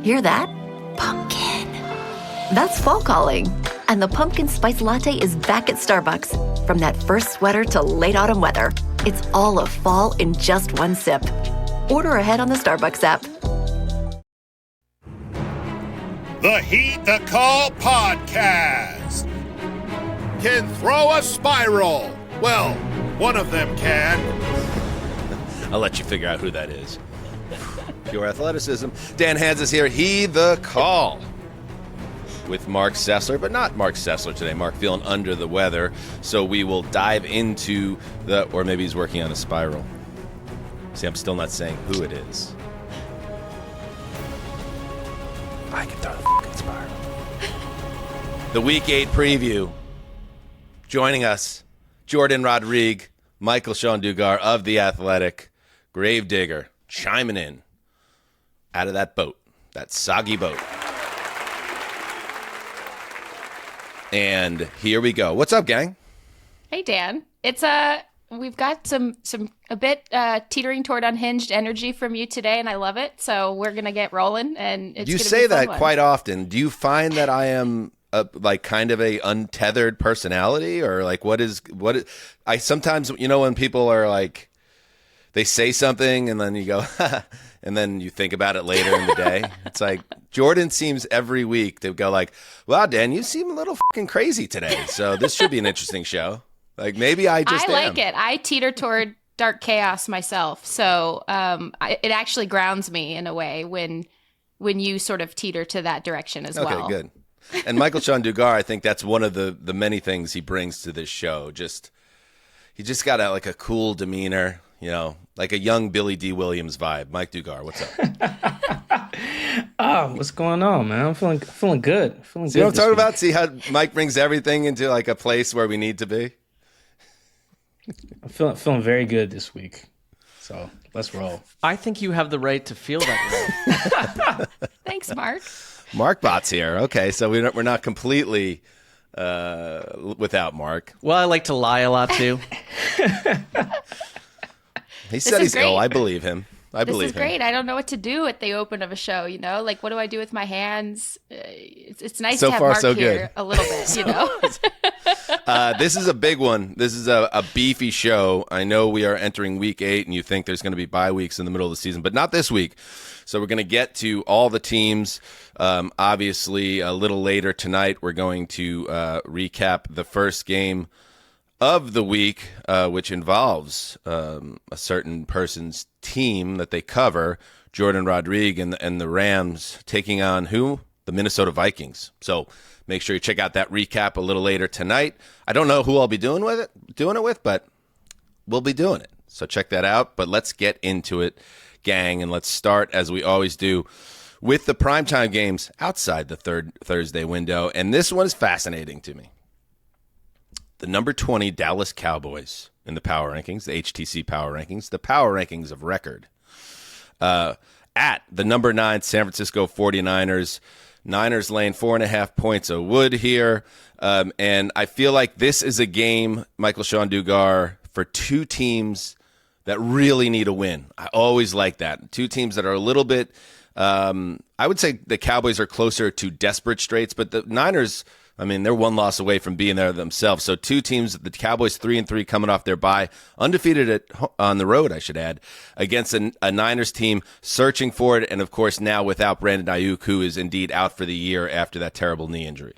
Hear that? Pumpkin. That's fall calling. And the pumpkin spice latte is back at Starbucks. From that first sweater to late autumn weather, it's all of fall in just one sip. Order ahead on the Starbucks app. The Heed the Call podcast can throw a spiral. Well, one of them can. I'll let you figure out who that is. Pure athleticism. Dan Hanzus here. Heed the Call with Mark Sessler, but not Mark Sessler today. Mark feeling under the weather, so we will dive into or maybe he's working on a spiral. See, I'm still not saying who it is. I can throw the fucking spiral. The Week 8 preview. Joining us, Jourdan Rodrigue, Michael-Shawn Dugar of The Athletic, Gravedigger, chiming in out of that boat, that soggy boat. And here we go. What's up, gang? Hey, Dan. It's we've got some a bit teetering toward unhinged energy from you today, and I love it. So we're gonna get rolling, and it's you gonna say be a fun that one. quite often. Do you find that I am like kind of a untethered personality, or like what is? I sometimes, when people are like, they say something and then you go, and then you think about it later in the day. It's like Jourdan seems every week to go like, "Wow, Dan, you seem a little fucking crazy today. So this should be an interesting show." Like maybe I I like it. I teeter toward dark chaos myself, so it actually grounds me in a way when you sort of teeter to that direction as well. Okay, good. And Michael-Shawn Dugar, I think that's one of the many things he brings to this show. He just got a cool demeanor, like a young Billy D. Williams vibe. Mike Dugar, what's up? Oh, what's going on, man? I'm feeling good. See what I'm talking about? See how Mike brings everything into like a place where we need to be? I'm feeling very good this week. So let's roll. I think you have the right to feel that way. Thanks, Mark. Mark Bot's here. Okay, so we're not completely without Mark. Well, I like to lie a lot too. He said he's great. ill. I believe him. This is great. I don't know what to do at the open of a show, Like, what do I do with my hands? It's nice So to have far, Mark so here good. a little bit, This is a big one. This is a beefy show. I know we are entering week 8, and you think there's going to be bye weeks in the middle of the season, but not this week. So we're going to get to all the teams. Obviously, a little later tonight, we're going to recap the first game of the week, which involves a certain person's team that they cover, Jourdan Rodrigue and the Rams taking on who? The Minnesota Vikings. So make sure you check out that recap a little later tonight. I don't know who I'll be doing it with, but we'll be doing it. So check that out. But let's get into it, gang, and let's start, as we always do, with the primetime games outside the third Thursday window. And this one is fascinating to me. The number 20 Dallas Cowboys in the power rankings, the HTC power rankings, the power rankings of record. At the number 9 San Francisco 49ers. Niners laying 4.5 points of wood here. And I feel like this is a game, Michael-Shawn Dugar, for two teams that really need a win. I always like that. Two teams that are a little bit, I would say the Cowboys are closer to desperate straits, but the Niners, they're one loss away from being there themselves. So two teams, the Cowboys 3-3 coming off their bye, undefeated on the road, I should add, against a Niners team searching for it. And, of course, now without Brandon Ayuk, who is indeed out for the year after that terrible knee injury.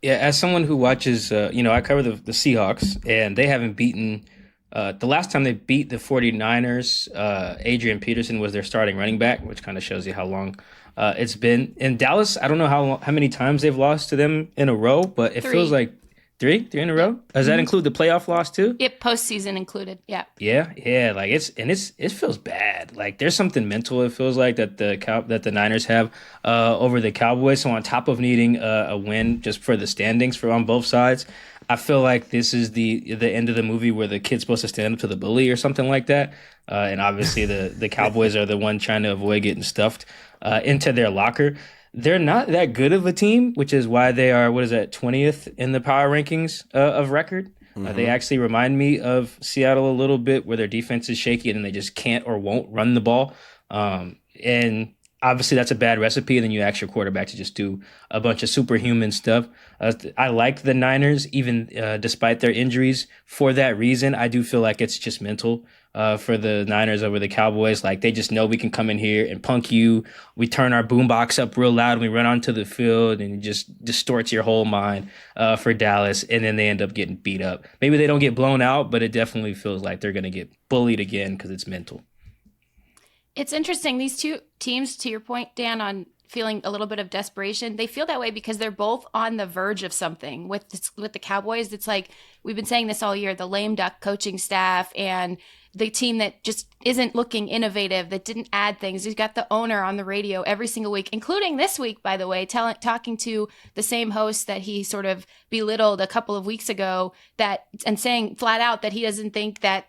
Yeah, as someone who watches, I cover the Seahawks, and they haven't beaten the last time they beat the 49ers, Adrian Peterson was their starting running back, which kind of shows you how long it's been. In Dallas, I don't know how many times they've lost to them in a row, but it feels like three in a row. Does that include the playoff loss too? Yep, postseason included. Yeah. Yeah. Like it feels bad. Like there's something mental. It feels like that the Niners have over the Cowboys. So on top of needing a win just for the standings on both sides, I feel like this is the end of the movie where the kid's supposed to stand up to the bully or something like that. And obviously the Cowboys are the one trying to avoid getting stuffed into their locker. They're not that good of a team, which is why they are, 20th in the power rankings of record. Mm-hmm. They actually remind me of Seattle a little bit, where their defense is shaky and they just can't or won't run the ball. And obviously that's a bad recipe, and then you ask your quarterback to just do a bunch of superhuman stuff. I like the Niners, even despite their injuries. For that reason, I do feel like it's just mental for the Niners over the Cowboys. Like, they just know we can come in here and punk you. We turn our boombox up real loud and we run onto the field, and it just distorts your whole mind for Dallas, and then they end up getting beat up. Maybe they don't get blown out, but it definitely feels like they're going to get bullied again because it's mental. It's interesting. These two teams, to your point, Dan, on feeling a little bit of desperation, they feel that way because they're both on the verge of something. With the Cowboys, it's like we've been saying this all year, the lame duck coaching staff and the team that just isn't looking innovative, that didn't add things. You've got the owner on the radio every single week, including this week, by the way, talking to the same host that he sort of belittled a couple of weeks ago, and saying flat out that he doesn't think that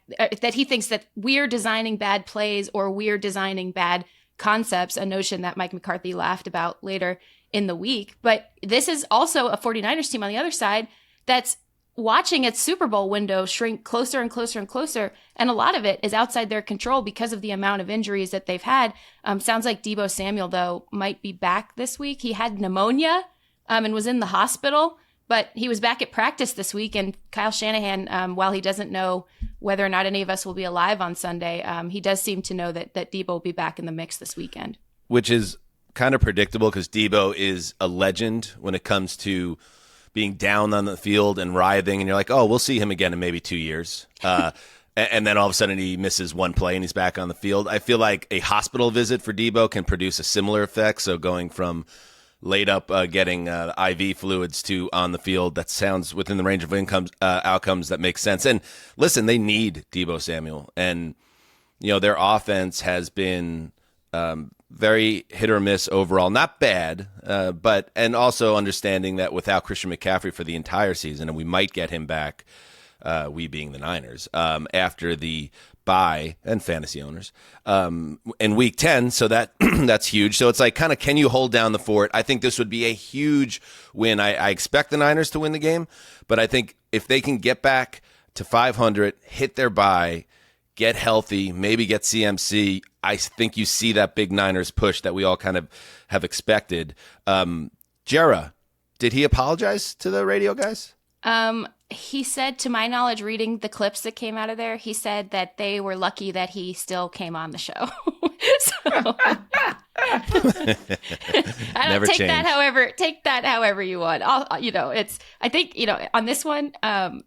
he thinks that we're designing bad plays or we're designing bad concepts, a notion that Mike McCarthy laughed about later in the week. But this is also a 49ers team on the other side that's watching its Super Bowl window shrink closer and closer and closer. And a lot of it is outside their control because of the amount of injuries that they've had. Sounds like Deebo Samuel, though, might be back this week. He had pneumonia and was in the hospital, but he was back at practice this week. And Kyle Shanahan, while he doesn't know whether or not any of us will be alive on Sunday, he does seem to know that Deebo will be back in the mix this weekend. Which is kind of predictable because Deebo is a legend when it comes to being down on the field and writhing, and you're like, oh, we'll see him again in maybe 2 years. And then all of a sudden he misses one play and he's back on the field. I feel like a hospital visit for Deebo can produce a similar effect. So going from laid up getting IV fluids to on the field, that sounds within the range of outcomes that makes sense. And listen, they need Deebo Samuel. And, their offense has been very hit or miss overall. Not bad, but also understanding that without Christian McCaffrey for the entire season, and we might get him back, we being the Niners, after the bye and fantasy owners in week 10. So that's huge. So it's like, kind of, can you hold down the fort? I think this would be a huge win. I expect the Niners to win the game, but I think if they can get back to 500, hit their bye, get healthy, maybe get CMC, I think you see that big Niners push that we all kind of have expected. Jera, did he apologize to the radio guys? He said, to my knowledge, reading the clips that came out of there, he said that they were lucky that he still came on the show. I don't Never take change. take that however you want. I think on this one,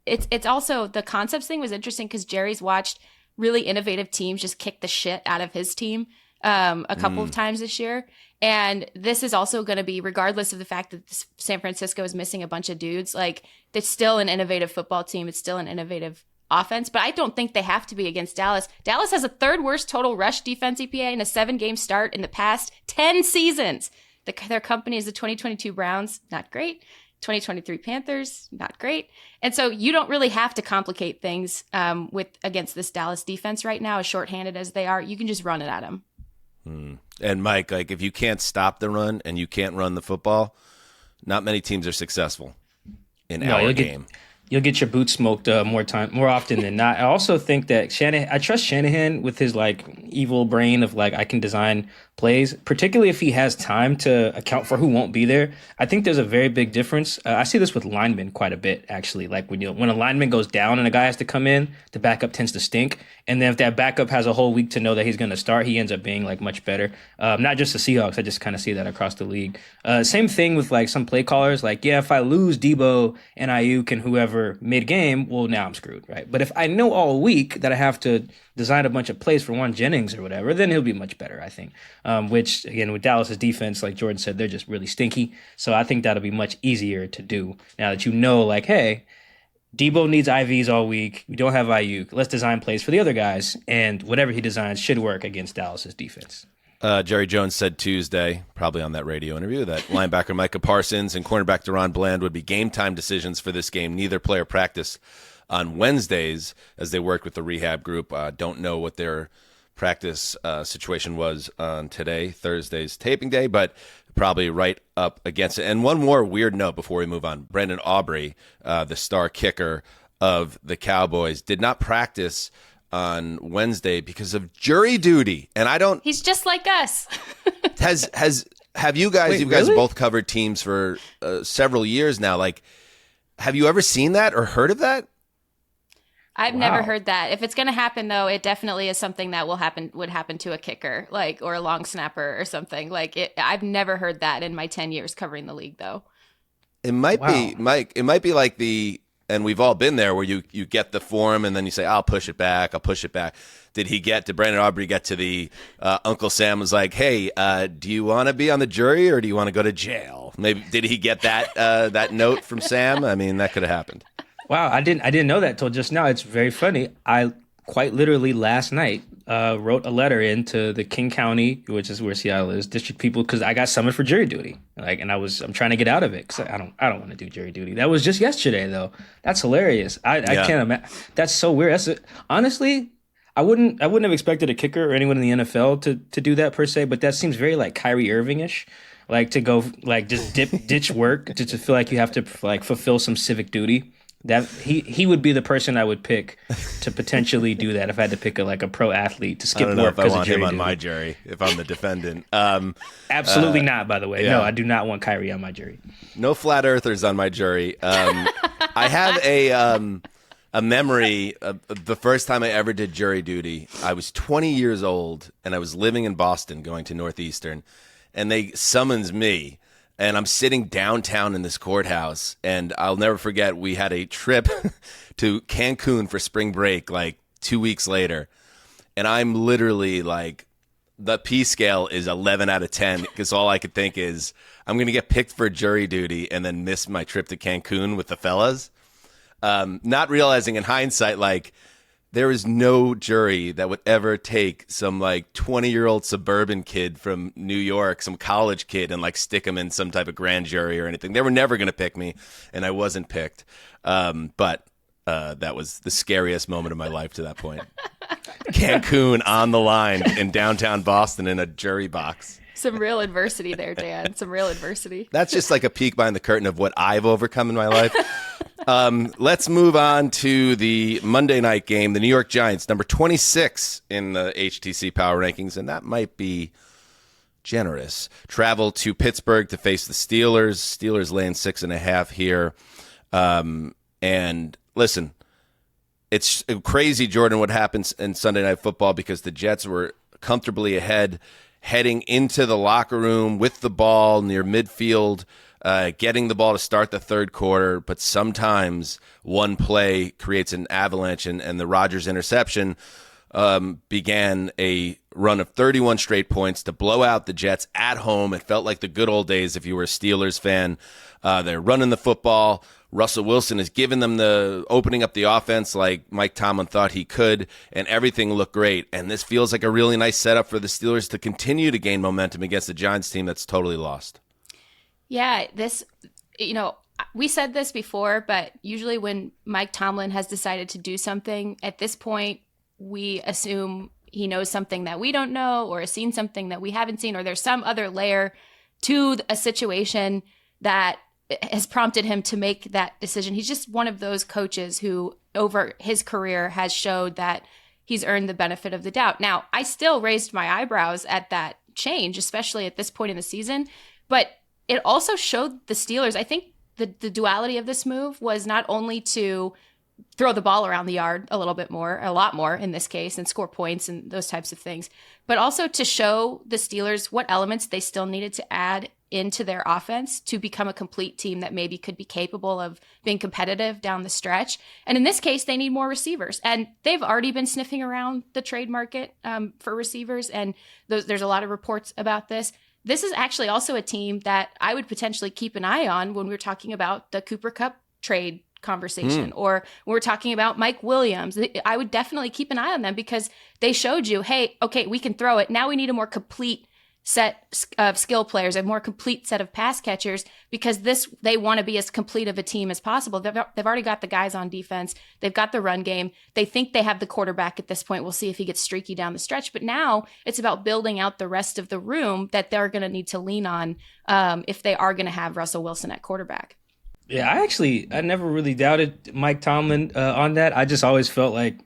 it's also the concepts thing was interesting because Jerry's watched really innovative teams just kick the shit out of his team a couple of times this year. And this is also going to be, regardless of the fact that San Francisco is missing a bunch of dudes, like, it's still an innovative football team. It's still an innovative offense. But I don't think they have to be against Dallas. Dallas has a third worst total rush defense EPA in a 7-game start in the past 10 seasons. Their company is the 2022 Browns. Not great. 2023 Panthers, not great. And so you don't really have to complicate things against this Dallas defense right now, as shorthanded as they are. You can just run it at them. And Mike, like, if you can't stop the run and you can't run the football, not many teams are successful in our game. You'll get your boots smoked more often than not. I also think that I trust Shanahan with his evil brain of I can design plays, particularly if he has time to account for who won't be there. I think there's a very big difference. I see this with linemen quite a bit, actually. Like when a lineman goes down and a guy has to come in, the backup tends to stink. And then if that backup has a whole week to know that he's going to start, he ends up being much better. Not just the Seahawks. I just kind of see that across the league. Same thing with some play callers. If I lose Deebo and Ayuk and whoever mid-game, well, now I'm screwed, right? But if I know all week that I have to design a bunch of plays for Juan Jennings or whatever, then he'll be much better, I think. Which, again, with Dallas's defense, like Jourdan said, they're just really stinky. So I think that'll be much easier to do now that hey, Deebo needs IVs all week. We don't have Ayuk. Let's design plays for the other guys, and whatever he designs should work against Dallas's defense. Jerry Jones said Tuesday, probably on that radio interview, that linebacker Micah Parsons and cornerback Jourdan Bland would be game time decisions for this game. Neither player practiced on Wednesdays as they worked with the rehab group. Don't know what their practice situation was on today, Thursday's taping day, but probably right up against it. And one more weird note before we move on. Brendan Aubrey, the star kicker of the Cowboys, did not practice on Wednesday because of jury duty, and I don't. He's just like us. Have you guys? Wait, you guys really? both covered teams for several years now. Like, have you ever seen that or heard of that? I've Wow. never heard that. If it's going to happen, though, it definitely is something that would happen to a kicker, like, or a long snapper or something. I've never heard that in my 10 years covering the league, though. It might be, Wow. Mike. It might be like and we've all been there, where you get the form and then you say, "I'll push it back. I'll push it back." Did Brandon Aubrey get to the Uncle Sam was like, "Hey, do you want to be on the jury or do you want to go to jail?" Maybe did he get that that note from Sam? I mean, that could have happened. Wow, I didn't know that till just now. It's very funny. I quite literally last night wrote a letter into the King County, which is where Seattle is, district people, because I got summoned for jury duty. I'm trying to get out of it because I don't want to do jury duty. That was just yesterday though. That's hilarious. I can't imagine. That's so weird. Honestly, I wouldn't have expected a kicker or anyone in the NFL to do that per se, but that seems very like Kyrie Irving-ish. Like to go like just ditch work to feel like you have to like fulfill some civic duty. That he would be the person I would pick to potentially do that if I had to pick a pro athlete to skip I don't know work if I because of want jury him on duty. my jury if I'm the defendant. Absolutely not, by the way. yeah. No, I do not want Kyrie on my jury. No flat earthers on my jury. I have a memory of the first time I ever did jury duty. I was 20 years old and I was living in Boston, going to Northeastern, and they summons me. And I'm sitting downtown in this courthouse, and I'll never forget, we had a trip to Cancun for spring break like 2 weeks later. And I'm literally like, the P scale is 11 out of 10 because all I could think is I'm going to get picked for jury duty and then miss my trip to Cancun with the fellas. Not realizing in hindsight, like, there is no jury that would ever take some like 20-year-old suburban kid from New York, some college kid, and like stick him in some type of grand jury or anything. They were never going to pick me, and I wasn't picked. But that was the scariest moment of my life to that point. Cancun on the line in downtown Boston in a jury box. Some real adversity there, Dan. Some real adversity. That's just like a peek behind the curtain of what I've overcome in my life. Let's move on to the Monday night game. The New York Giants, number 26 in the HTC Power Rankings, and that might be generous. Travel to Pittsburgh to face the Steelers. Steelers laying 6.5 here. And listen, it's crazy, Jourdan, what happens in Sunday Night Football because the Jets were comfortably ahead heading into the locker room with the ball near midfield, getting the ball to start the third quarter, but sometimes one play creates an avalanche, and the Rodgers interception began a run of 31 straight points to blow out the Jets at home. It felt like the good old days if you were a Steelers fan. They're running the football. Russell Wilson is giving them opening up the offense like Mike Tomlin thought he could, and everything looked great. And this feels like a really nice setup for the Steelers to continue to gain momentum against the Giants team that's totally lost. Yeah, we said this before, but usually when Mike Tomlin has decided to do something, at this point, we assume he knows something that we don't know or has seen something that we haven't seen, or there's some other layer to a situation that has prompted him to make that decision. He's just one of those coaches who over his career has showed that he's earned the benefit of the doubt. Now, I still raised my eyebrows at that change, especially at this point in the season, but it also showed the Steelers, I think the duality of this move was not only to throw the ball around the yard a lot more in this case, and score points and those types of things, but also to show the Steelers what elements they still needed to add into their offense to become a complete team that maybe could be capable of being competitive down the stretch. And in this case, they need more receivers. And they've already been sniffing around the trade market for receivers. And there's a lot of reports about this. This is actually also a team that I would potentially keep an eye on when we're talking about the Cooper Kupp trade conversation, or when we're talking about Mike Williams. I would definitely keep an eye on them because they showed you, hey, okay, we can throw it. Now we need a more complete set of skill players, a more complete set of pass catchers, because they want to be as complete of a team as possible. They've already got the guys on defense. They've got the run game. They think they have the quarterback at this point. We'll see if he gets streaky down the stretch. But now it's about building out the rest of the room that they're going to need to lean on if they are going to have Russell Wilson at quarterback. Yeah, I never really doubted Mike Tomlin on that. I just always felt like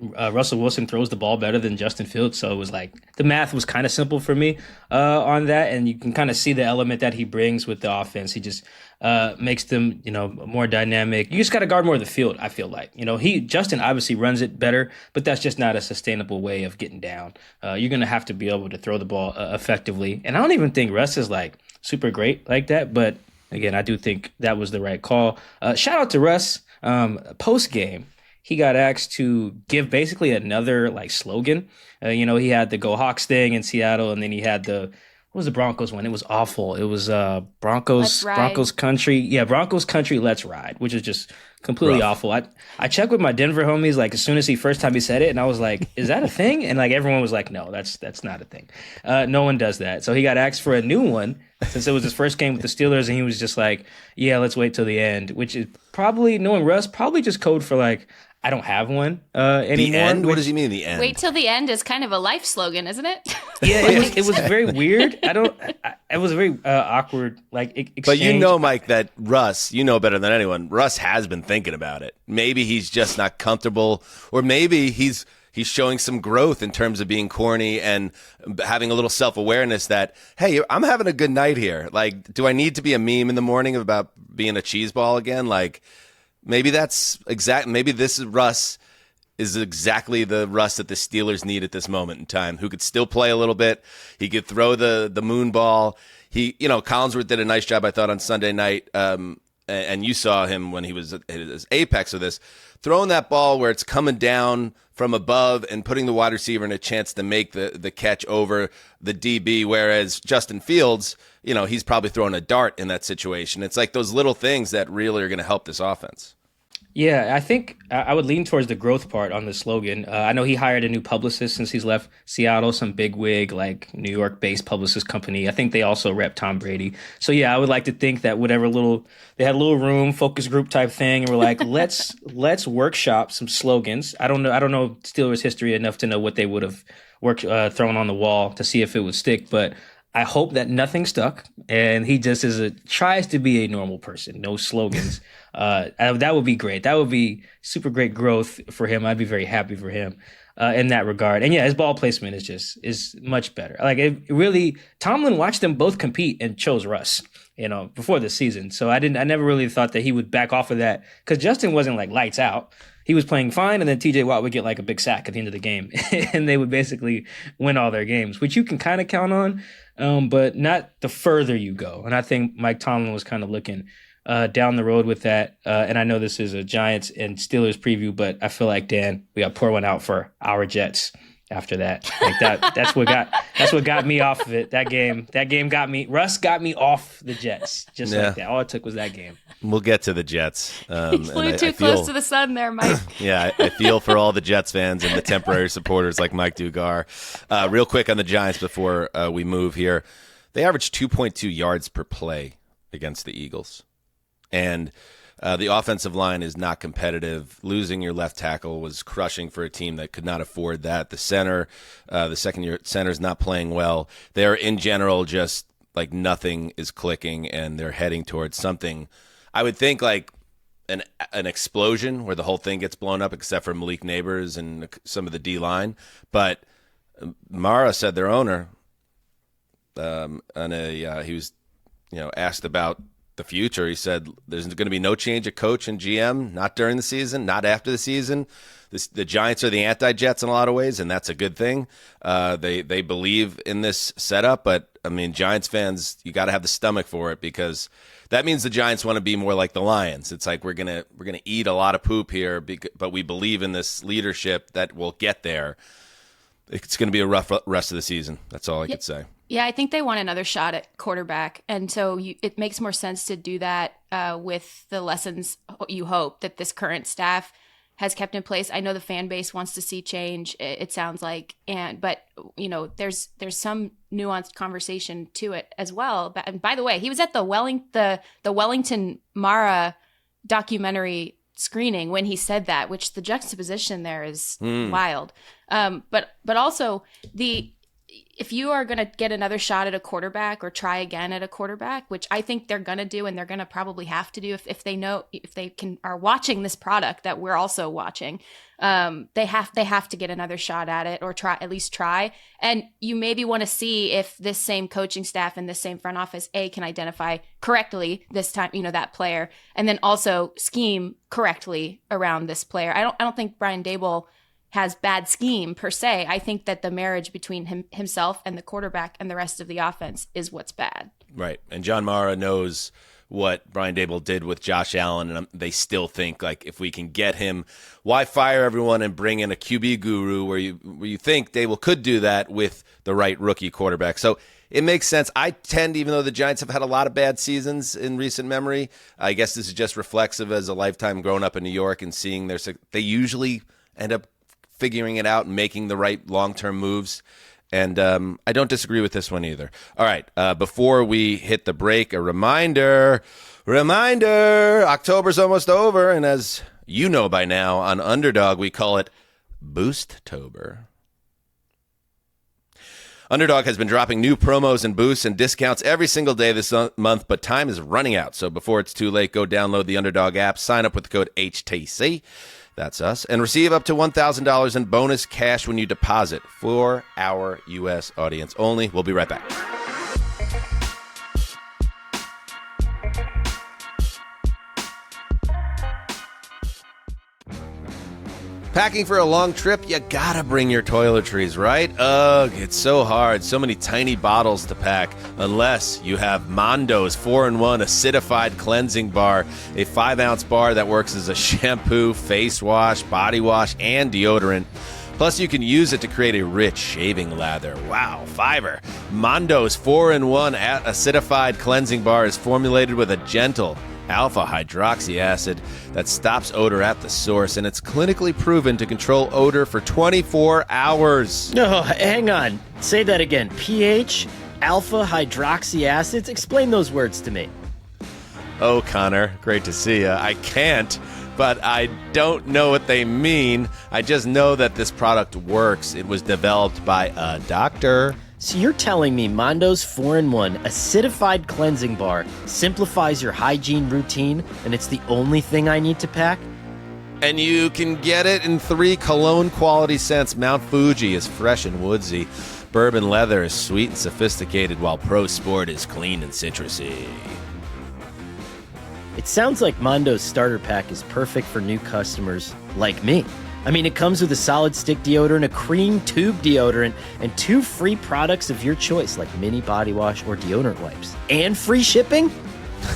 Russell Wilson throws the ball better than Justin Fields. So it was like the math was kind of simple for me on that. And you can kind of see the element that he brings with the offense. He just makes them, more dynamic. You just got to guard more of the field, I feel like. Justin obviously runs it better, but that's just not a sustainable way of getting down. You're going to have to be able to throw the ball effectively. And I don't even think Russ is like super great like that, but again, I do think that was the right call. Shout out to Russ. Post game, he got asked to give basically another like slogan. He had the Go Hawks thing in Seattle, and then he had what was the Broncos one? It was awful. It was Broncos Country. Yeah, Broncos Country, Let's Ride, which is just completely awful. I checked with my Denver homies like as soon as first time he said it, and I was like, is that a thing? And like everyone was like, no, that's not a thing. No one does that. So he got asked for a new one since it was his first game with the Steelers, and he was just like, yeah, let's wait till the end, which is probably, knowing Russ, probably just code for like, I don't have one anymore. The end? What does he mean, the end? Wait till the end is kind of a life slogan, isn't it? Yeah, it was very weird. It was a very awkward exchange. But Mike, that Russ, better than anyone, Russ has been thinking about it. Maybe he's just not comfortable, or maybe he's showing some growth in terms of being corny and having a little self-awareness that, hey, I'm having a good night here. Like, do I need to be a meme in the morning about being a cheese ball again? Like, maybe maybe this is Russ is exactly the Russ that the Steelers need at this moment in time, who could still play a little bit. He could throw the moon ball. Collinsworth did a nice job, I thought, on Sunday night. And you saw him when he was at his apex of this, throwing that ball where it's coming down from above and putting the wide receiver in a chance to make the catch over the DB, whereas Justin Fields, he's probably throwing a dart in that situation. It's like those little things that really are going to help this offense. Yeah, I think I would lean towards the growth part on the slogan. I know he hired a new publicist since he's left Seattle, some bigwig, like New York-based publicist company. I think they also rep Tom Brady. So yeah, I would like to think that they had a little room, focus group type thing, and we're like, let's workshop some slogans. I don't know Steelers history enough to know what they would have thrown on the wall to see if it would stick, but I hope that nothing stuck, and he just tries to be a normal person. No slogans. That would be great. That would be super great growth for him. I'd be very happy for him in that regard. And yeah, his ball placement is much better. Like, it really, Tomlin watched them both compete and chose Russ, before the season. So I never really thought that he would back off of that, because Justin wasn't like lights out. He was playing fine, and then TJ Watt would get like a big sack at the end of the game, and they would basically win all their games, which you can kind of count on, but not the further you go. And I think Mike Tomlin was kind of looking down the road with that. And I know this is a Giants and Steelers preview, but I feel like, Dan, we got to pour one out for our Jets after that. Like that's what got me off of it. That game got me. Russ got me off the Jets. Just like that. All it took was that game. We'll get to the Jets. You flew too close to the sun there, Mike. Yeah, I feel for all the Jets fans and the temporary supporters like Mike Dugar. Real quick on the Giants before we move here. They averaged 2.2 yards per play against the Eagles. And the offensive line is not competitive. Losing your left tackle was crushing for a team that could not afford that. The center, the second-year center is not playing well. They're, in general, just like nothing is clicking, and they're heading towards something. I would think like an explosion where the whole thing gets blown up, except for Malik Neighbors and some of the D-line. But Mara said, their owner, he was asked about the future. He said there's going to be no change of coach and GM, not during the season, not after the season. The Giants are the anti-Jets in a lot of ways, and that's a good thing. They believe in this setup, but I mean, Giants fans, you got to have the stomach for it, because that means the Giants want to be more like the Lions. It's like we're gonna eat a lot of poop here, but we believe in this leadership that will get there. It's going to be a rough rest of the season. That's all I could say. Yeah, I think they want another shot at quarterback. And so it makes more sense to do that with the lessons you hope that this current staff has kept in place. I know the fan base wants to see change, it sounds like. But there's some nuanced conversation to it as well. And by the way, he was at the Wellington Mara documentary screening when he said that, which the juxtaposition there is wild. But also if you are going to get another shot at a quarterback or try again at a quarterback, which I think they're going to do, and they're going to probably have to do if they know, if they are watching this product that we're also watching, they have to get another shot at it, or at least try. And you maybe want to see if this same coaching staff and this same front office can identify correctly this time, that player, and then also scheme correctly around this player. I don't think Brian Daboll has bad scheme per se. I think that the marriage between himself and the quarterback and the rest of the offense is what's bad. Right. And John Mara knows what Brian Daboll did with Josh Allen, and they still think, like, if we can get him, why fire everyone and bring in a QB guru, where you think Daboll could do that with the right rookie quarterback. So it makes sense. I tend, even though the Giants have had a lot of bad seasons in recent memory, I guess this is just reflexive as a lifetime growing up in New York and seeing they usually end up figuring it out and making the right long-term moves. And I don't disagree with this one either. All right, before we hit the break, a reminder, October's almost over, and as you know by now, on Underdog, we call it Boost-tober. Underdog has been dropping new promos and boosts and discounts every single day this month, but time is running out. So before it's too late, go download the Underdog app, sign up with the code HTC. That's us. And receive up to $1,000 in bonus cash when you deposit, for our U.S. audience only. We'll be right back. Packing for a long trip, you gotta bring your toiletries, right? Ugh, it's so hard. So many tiny bottles to pack. Unless you have Mondo's 4-in-1 acidified cleansing bar, a 5-ounce bar that works as a shampoo, face wash, body wash, and deodorant. Plus, you can use it to create a rich shaving lather. Wow, fiber. Mondo's 4-in-1 acidified cleansing bar is formulated with a gentle alpha hydroxy acid that stops odor at the source, and it's clinically proven to control odor for 24 hours. No, hang on. Say that again. pH, alpha hydroxy acids? Explain those words to me. Oh, Connor, great to see you. I can't, but I don't know what they mean. I just know that this product works. It was developed by a doctor. So you're telling me Mondo's 4-in-1 acidified cleansing bar simplifies your hygiene routine, and it's the only thing I need to pack? And you can get it in 3 cologne quality scents. Mount Fuji is fresh and woodsy. Bourbon Leather is sweet and sophisticated, while Pro Sport is clean and citrusy. It sounds like Mondo's starter pack is perfect for new customers like me. I mean, it comes with a solid stick deodorant, a cream tube deodorant, and 2 free products of your choice, like mini body wash or deodorant wipes. And free shipping?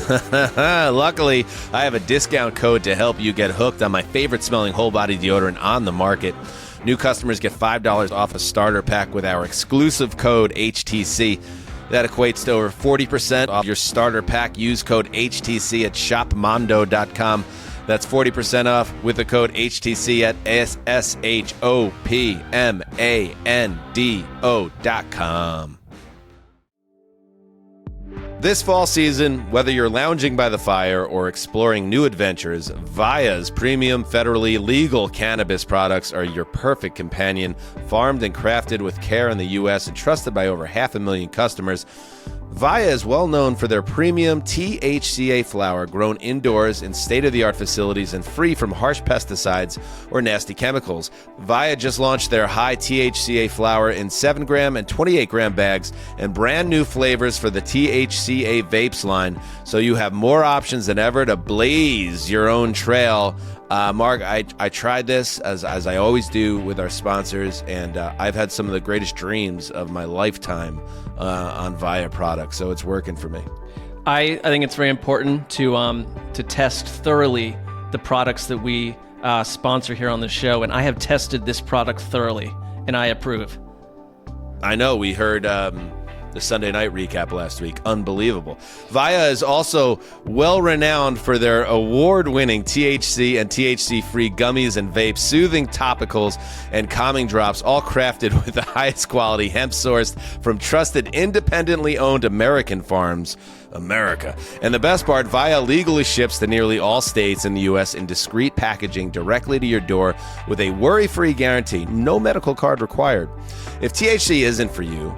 Luckily, I have a discount code to help you get hooked on my favorite smelling whole body deodorant on the market. New customers get $5 off a starter pack with our exclusive code HTC. That equates to over 40% off your starter pack. Use code HTC at shopmondo.com. That's 40% off with the code HTC at shopmando.com. This fall season, whether you're lounging by the fire or exploring new adventures, Via's premium federally legal cannabis products are your perfect companion. Farmed and crafted with care in the U.S. and trusted by over 500,000 customers, Via is well known for their premium THCA flower grown indoors in state-of-the-art facilities and free from harsh pesticides or nasty chemicals. Via just launched their high THCA flower in 7-gram and 28-gram bags and brand new flavors for the THCA vapes line, so you have more options than ever to blaze your own trail. Mark, I tried this, as I always do with our sponsors, and I've had some of the greatest dreams of my lifetime on Via products, so it's working for me. I think it's very important to test thoroughly the products that we sponsor here on the show, and I have tested this product thoroughly, and I approve. I know, we heard the Sunday night recap last week. Unbelievable. Via is also well-renowned for their award-winning THC and THC-free gummies and vapes, soothing topicals, and calming drops, all crafted with the highest quality hemp sourced from trusted, independently owned American farms. America. And the best part, Via legally ships to nearly all states in the U.S. in discreet packaging directly to your door with a worry-free guarantee. No medical card required. If THC isn't for you,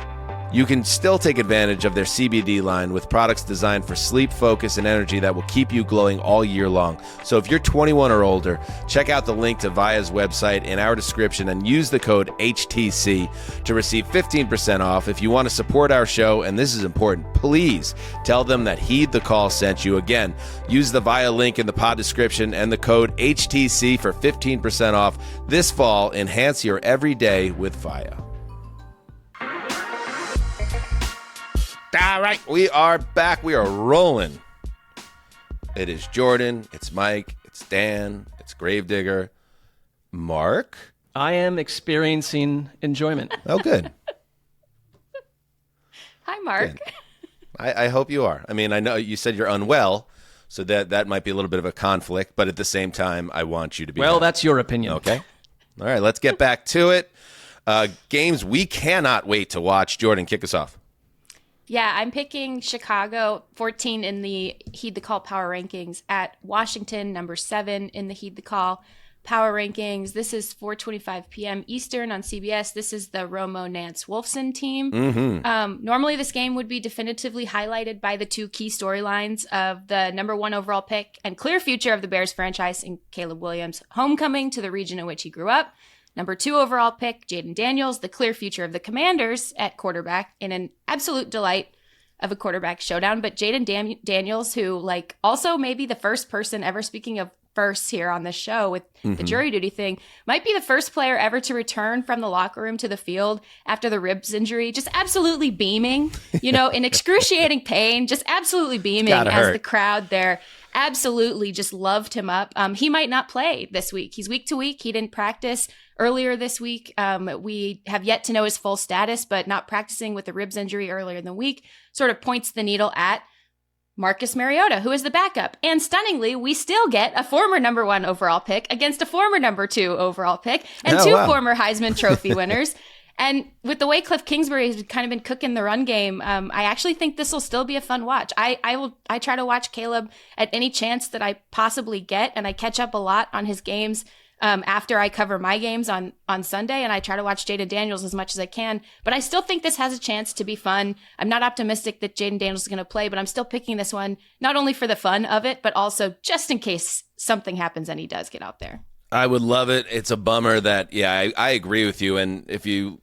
you can still take advantage of their CBD line with products designed for sleep, focus, and energy that will keep you glowing all year long. So if you're 21 or older, check out the link to Via's website in our description and use the code HTC to receive 15% off. If you want to support our show, and this is important, please tell them that Heed the Call sent you. Again, use the Via link in the pod description and the code HTC for 15% off. This fall, enhance your everyday with Via. All right, we are back. We are rolling. It is Jourdan. It's Mike. It's Dan. It's Gravedigger. Mark? I am experiencing enjoyment. Oh, good. Hi, Mark. Good. I hope you are. I mean, I know you said you're unwell, so that might be a little bit of a conflict, but at the same time, I want you to be well, happy. that's your opinion. Okay. All right, let's get back to it. Games we cannot wait to watch. Jourdan, kick us off. Yeah, I'm picking Chicago 14 in the Heed the Call power rankings at Washington, number 7 in the Heed the Call power rankings. This is 4:25 p.m. Eastern on CBS. This is the Romo Nance Wolfson team. Normally, this game would be definitively highlighted by the two key storylines of the number 1 overall pick and clear future of the Bears franchise in Caleb Williams' homecoming to the region in which he grew up. Number 2 overall pick, Jaden Daniels, the clear future of the Commanders at quarterback in an absolute delight of a quarterback showdown. But Jaden Daniels, who also maybe the first person ever, speaking of firsts here on this show with the jury duty thing, might be the first player ever to return from the locker room to the field after the ribs injury, just absolutely beaming, in excruciating pain, just absolutely beaming as the crowd there absolutely just loved him up. He might not play this week. He's week to week. He didn't practice earlier this week. We have yet to know his full status, but not practicing with the ribs injury earlier in the week sort of points the needle at Marcus Mariota, who is the backup. And stunningly, we still get a former number 1 overall pick against a former number 2 overall pick and two former Heisman Trophy winners. And with the way Cliff Kingsbury has kind of been cooking the run game, I actually think this will still be a fun watch. I try to watch Caleb at any chance that I possibly get, and I catch up a lot on his games after I cover my games on Sunday, and I try to watch Jaden Daniels as much as I can. But I still think this has a chance to be fun. I'm not optimistic that Jaden Daniels is going to play, but I'm still picking this one, not only for the fun of it, but also just in case something happens and he does get out there. I would love it. It's a bummer that, I agree with you. And if you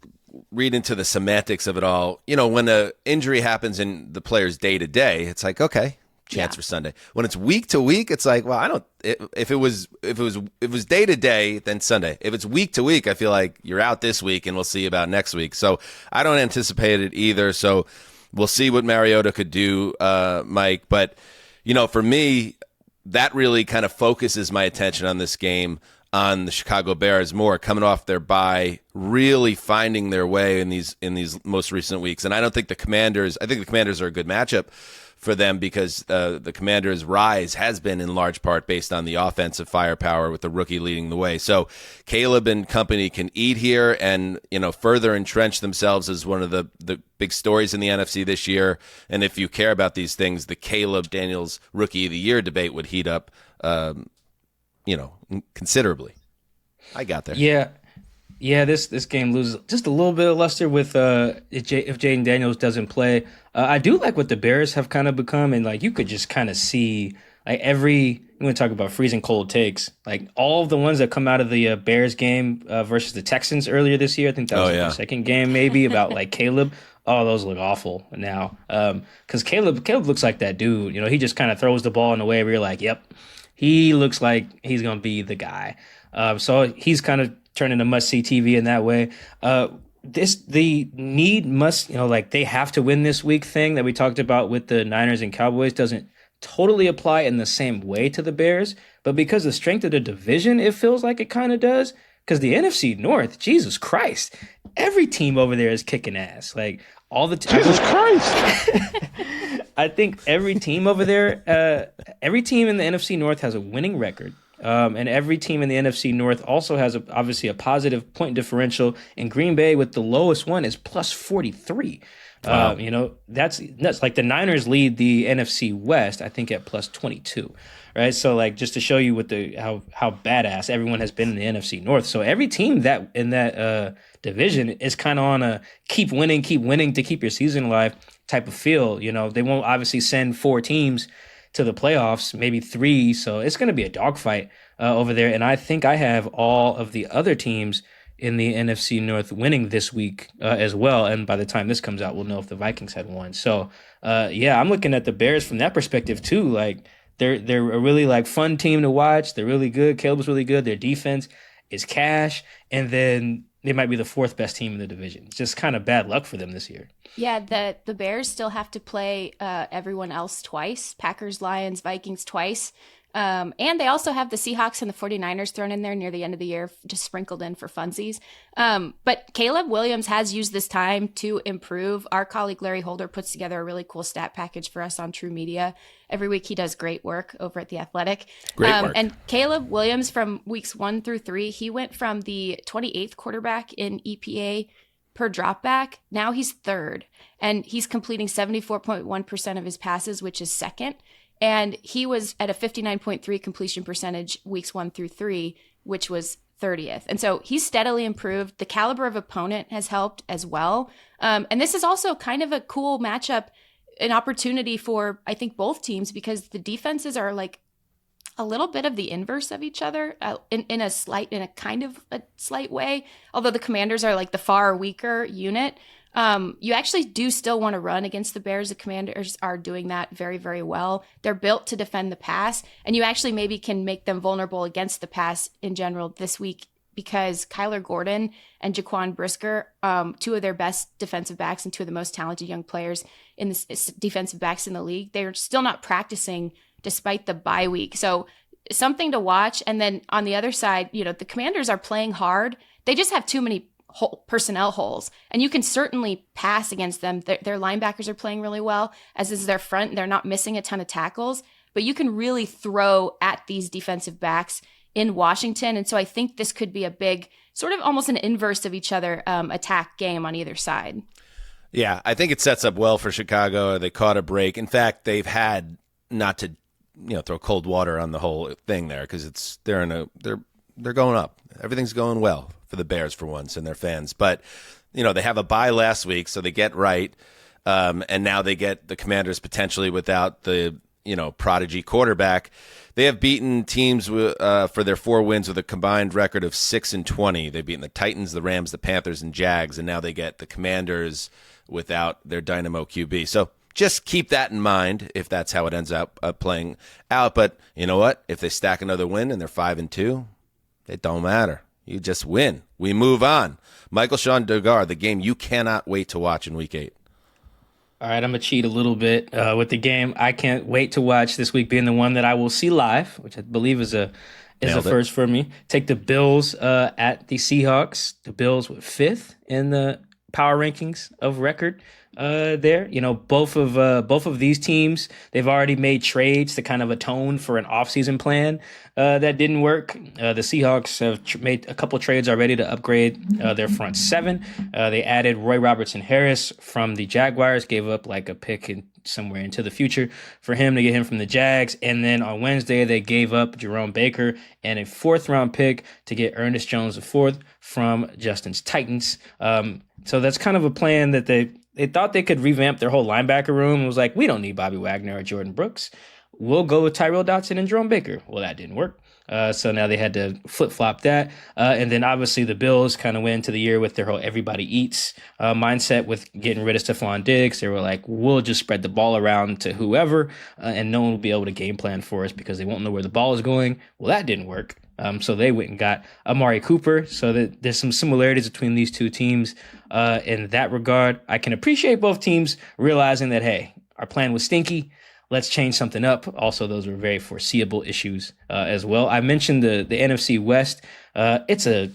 read into the semantics of it all, when an injury happens in the player's day to day, it's like, okay, chance for Sunday. When it's week to week, it's like, well, if it was day to day, then Sunday. If it's week to week, I feel like you're out this week and we'll see about next week. So I don't anticipate it either. So we'll see what Mariota could do, Mike. But, for me, that really kind of focuses my attention on this game, on the Chicago Bears more, coming off their bye, really finding their way in these most recent weeks. And I think the Commanders are a good matchup for them because the Commanders' rise has been in large part based on the offensive firepower with the rookie leading the way. So Caleb and company can eat here and, further entrench themselves as one of the big stories in the NFC this year. And if you care about these things, the Caleb Daniels Rookie of the Year debate would heat up, considerably. I got there. Yeah, this game loses just a little bit of luster with if Jaden Daniels doesn't play. I do like what the Bears have kind of become, and you could just kind of see I'm going to talk about freezing cold takes. All of the ones that come out of the Bears game versus the Texans earlier this year. I think that was the second game maybe about Caleb. Oh, those look awful now. Because Caleb looks like that dude. He just kind of throws the ball in a way where you're like, yep, he looks like he's going to be the guy. So he's kind of turning to must-see TV in that way. The need must, they have to win this week thing that we talked about with the Niners and Cowboys doesn't totally apply in the same way to the Bears. But because the strength of the division, it feels like it kind of does. Because the NFC North, Jesus Christ, every team over there is kicking ass. Jesus Christ. I think every team over there, every team in the NFC North has a winning record. And every team in the NFC North also has obviously a positive point differential. And Green Bay, with the lowest one, is plus 43. Wow. That's like the Niners lead the NFC West, I think, at plus 22. Right. So like just to show you what how badass everyone has been in the NFC North. So every team that in that division is kind of on a keep winning to keep your season alive type of feel. They won't obviously send 4 teams to the playoffs, maybe 3. So it's going to be a dogfight over there. And I think I have all of the other teams in the NFC North winning this week as well. And by the time this comes out, we'll know if the Vikings had won. So I'm looking at the Bears from that perspective too. Like they're a really like fun team to watch. They're really good. Caleb's really good. Their defense is cash. And then they might be the 4th best team in the division. It's just kind of bad luck for them this year. Yeah, the Bears still have to play everyone else twice. Packers, Lions, Vikings twice. And they also have the Seahawks and the 49ers thrown in there near the end of the year, just sprinkled in for funsies. But Caleb Williams has used this time to improve. Our colleague Larry Holder puts together a really cool stat package for us on True Media. Every week he does great work over at The Athletic. Great work. And Caleb Williams, from weeks 1 through 3, he went from the 28th quarterback in EPA per dropback. Now he's 3rd, and he's completing 74.1% of his passes, which is 2nd. And he was at a 59.3 completion percentage weeks 1 through 3, which was 30th. And so he's steadily improved. The caliber of opponent has helped as well. And this is also kind of a cool matchup, an opportunity for, I think, both teams, because the defenses are like a little bit of the inverse of each other in a kind of a slight way. Although the Commanders are like the far weaker unit. You actually do still want to run against the Bears. The Commanders are doing that very, very well. They're built to defend the pass, and you actually maybe can make them vulnerable against the pass in general this week, because Kyler Gordon and Jaquan Brisker, 2 of their best defensive backs and 2 of the most talented young players in the defensive backs in the league, they're still not practicing despite the bye week. So something to watch. And then on the other side, the Commanders are playing hard. They just have too many personnel holes, and you can certainly pass against them. Their linebackers are playing really well, as is their front. They're not missing a ton of tackles, but you can really throw at these defensive backs in Washington. And so I think this could be a big, sort of almost an inverse of each other attack game on either side. Yeah, I think it sets up well for Chicago. They caught a break. In fact, they've had not to throw cold water on the whole thing there, because they're going up. Everything's going well for the Bears for once and their fans. But, they have a bye last week, so they get right. And now they get the Commanders potentially without the, prodigy quarterback. They have beaten teams for their 4 wins with a combined record of 6-20. They've beaten the Titans, the Rams, the Panthers, and Jags. And now they get the Commanders without their dynamo QB. So just keep that in mind if that's how it ends up playing out. But you know what? If they stack another win and they're 5-2, it don't matter. You just win. We move on. Michael-Shawn Dugar, the game you cannot wait to watch in Week 8. All right, I'm going to cheat a little bit with the game I can't wait to watch this week, being the one that I will see live, which I believe is a first for me. Take the Bills at the Seahawks. The Bills were 5th in the power rankings of record. There, both of these teams, they've already made trades to kind of atone for an offseason plan that didn't work. The Seahawks have made a couple trades already to upgrade their front 7. They added Roy Robertson-Harris from the Jaguars, gave up like a pick somewhere into the future for him to get him from the Jags. And then on Wednesday, they gave up Jerome Baker and a 4th-round pick to get Ernest Jones IV from Justin's Titans. So that's kind of a plan that they thought they could revamp their whole linebacker room. It was like, we don't need Bobby Wagner or Jordan Brooks. We'll go with Tyrell Dotson and Jerome Baker. Well, that didn't work. So now they had to flip-flop that. And then obviously the Bills kind of went into the year with their whole everybody eats mindset with getting rid of Stephon Diggs. They were like, we'll just spread the ball around to whoever, and no one will be able to game plan for us because they won't know where the ball is going. Well, that didn't work. So they went and got Amari Cooper. So that there's some similarities between these two teams in that regard. I can appreciate both teams realizing that, hey, our plan was stinky. Let's change something up. Also, those were very foreseeable issues as well. I mentioned the NFC West. It's a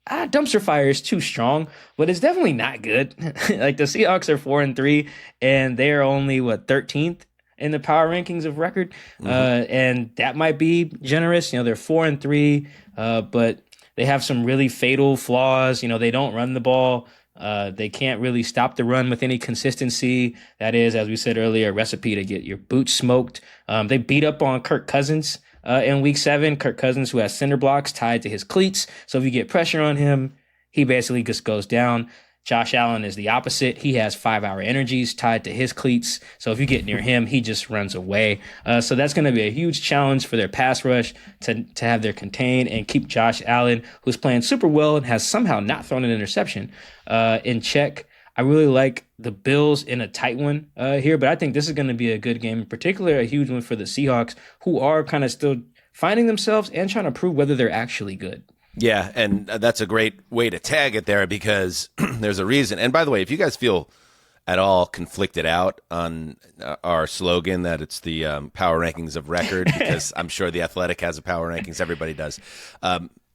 dumpster fire is too strong, but it's definitely not good. Like the Seahawks are 4-3, and they are only 13th in the power rankings of record, and that might be generous. They're 4-3, but they have some really fatal flaws. They don't run the ball. They can't really stop the run with any consistency. That is, as we said earlier, a recipe to get your boots smoked. They beat up on Kirk Cousins in week 7. Kirk Cousins, who has cinder blocks tied to his cleats. So if you get pressure on him, he basically just goes down. Josh Allen is the opposite. He has 5-hour energies tied to his cleats. So if you get near him, he just runs away. So that's going to be a huge challenge for their pass rush to have their contain and keep Josh Allen, who's playing super well and has somehow not thrown an interception, in check. I really like the Bills in a tight one here, but I think this is going to be a good game, in particular a huge one for the Seahawks, who are kind of still finding themselves and trying to prove whether they're actually good. Yeah, and that's a great way to tag it there because there's a reason. And by the way, if you guys feel at all conflicted out on our slogan that it's the power rankings of record, because I'm sure The Athletic has a power rankings, everybody does.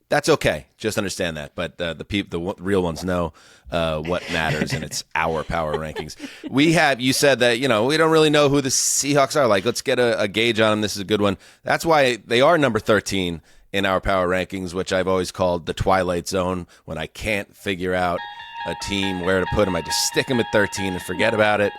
That's okay. Just understand that. But the real ones know what matters, and it's our power rankings. You said that, we don't really know who the Seahawks are. Like, let's get a gauge on them. This is a good one. That's why they are number 13 in our power rankings, which I've always called the Twilight Zone. When I can't figure out a team where to put them, I just stick them at 13 and forget about it.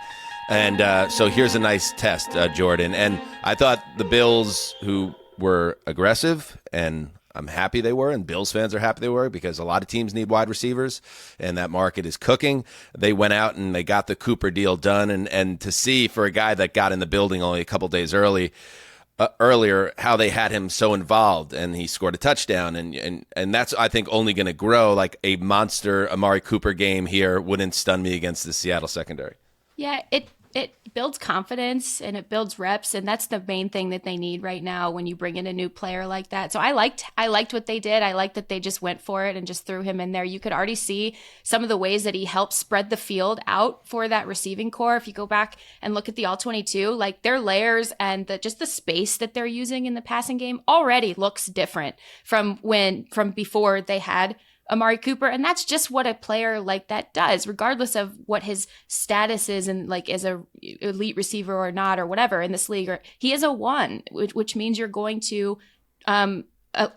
And so here's a nice test, Jourdan. And I thought the Bills, who were aggressive, and I'm happy they were, and Bills fans are happy they were, because a lot of teams need wide receivers, and that market is cooking. They went out and they got the Cooper deal done. And to see, for a guy that got in the building only a couple days earlier, how they had him so involved, and he scored a touchdown, and that's, I think, only going to grow. Like a monster Amari Cooper game here wouldn't stun me against the Seattle secondary. Yeah, it builds confidence and it builds reps, and that's the main thing that they need right now when you bring in a new player like that. So I liked what they did. I liked that they just went for it and just threw him in there. You could already see some of the ways that he helped spread the field out for that receiving core. If you go back and look at the All-22, like their layers and just the space that they're using in the passing game already looks different from before they had Amari Cooper. And that's just what a player like that does, regardless of what his status is and like as a elite receiver or not, or whatever in this league. Or he is a 1, which means you're going to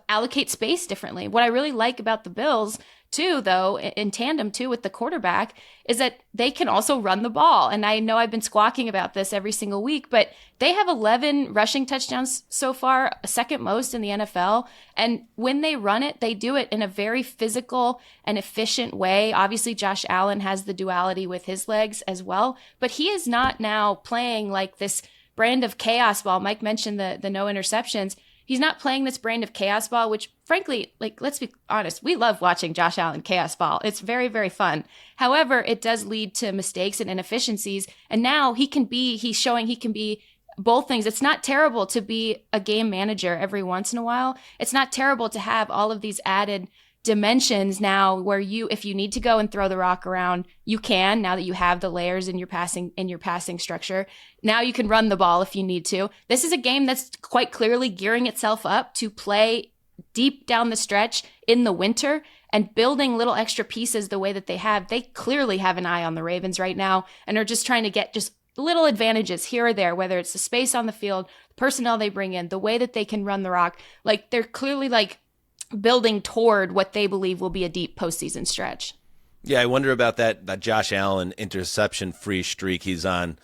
allocate space differently. What I really like about the Bills too, though, in tandem too with the quarterback, is that they can also run the ball. And I know I've been squawking about this every single week, but they have 11 rushing touchdowns so far, second most in the NFL. And when they run it, they do it in a very physical and efficient way. Obviously, Josh Allen has the duality with his legs as well, but he is not now playing like this brand of chaos ball. Mike mentioned the no interceptions. He's not playing this brand of chaos ball, which frankly, like, let's be honest, we love watching Josh Allen chaos ball. It's very, very fun. However, it does lead to mistakes and inefficiencies. And now he's showing he can be both things. It's not terrible to be a game manager every once in a while. It's not terrible to have all of these added dimensions now where if you need to go and throw the rock around, you can, now that you have the layers in your passing structure. Now you can run the ball if you need to. This is a game that's quite clearly gearing itself up to play deep down the stretch in the winter and building little extra pieces the way that they have. They clearly have an eye on the Ravens right now and are just trying to get just little advantages here or there, whether it's the space on the field, the personnel they bring in, the way that they can run the rock. Like, they're clearly like building toward what they believe will be a deep postseason stretch. Yeah, I wonder about that Josh Allen interception-free streak he's on.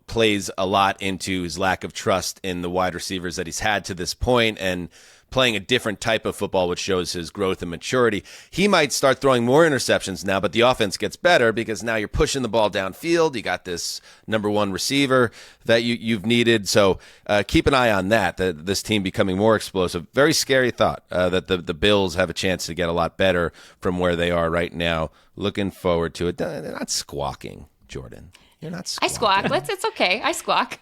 Plays a lot into his lack of trust in the wide receivers that he's had to this point, and playing a different type of football, which shows his growth and maturity. He might start throwing more interceptions now, but the offense gets better because now you're pushing the ball downfield. You got this number 1 receiver that you've needed. So keep an eye on that this team becoming more explosive. Very scary thought that the Bills have a chance to get a lot better from where they are right now. Looking forward to it. They're not squawking, Jourdan. You're not squawking. I squawk. It's okay. I squawk.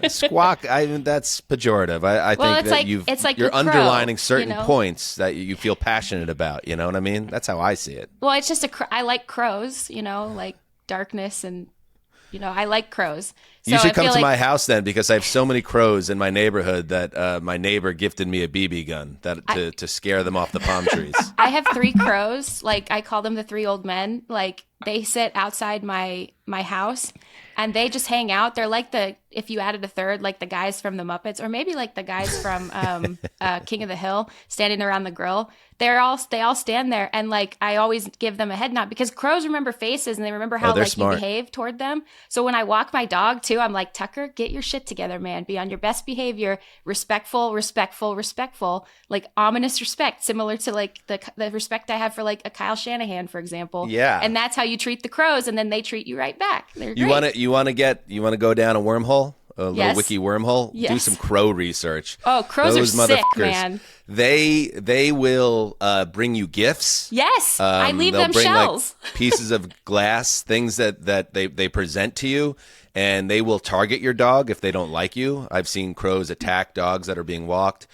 Squawk. That's pejorative. I think that you're underlining certain points that you feel passionate about. You know what I mean? That's how I see it. Well, it's just I like crows. Like darkness and I like crows. So You should I come feel to like, my house then, because I have so many crows in my neighborhood that my neighbor gifted me a BB gun to scare them off the palm trees. I have 3 crows. Like, I call them the 3 old men. Like, they sit outside my house and they just hang out. They're like if you added a third, like the guys from the Muppets, or maybe like the guys from King of the Hill standing around the grill. They all stand there, and like I always give them a head nod because crows remember faces and they remember how like smart. you behave toward them. So when I walk my dog too, I'm like, Tucker, get your shit together, man. Be on your best behavior, respectful, like ominous respect, similar to like the respect I have for like a Kyle Shanahan, for example. Yeah. And that's how you treat the crows, and then they treat you right back. They're You great. want to go down a wormhole, a little Yes. wiki wormhole. Do Yes. some crow research. Oh, crows Those are sick, motherfuckers, man. They will bring you gifts. Yes, I leave They'll them bring, shells. like, pieces of glass, things that they present to you, and they will target your dog if they don't like you. I've seen crows attack dogs that are being walked.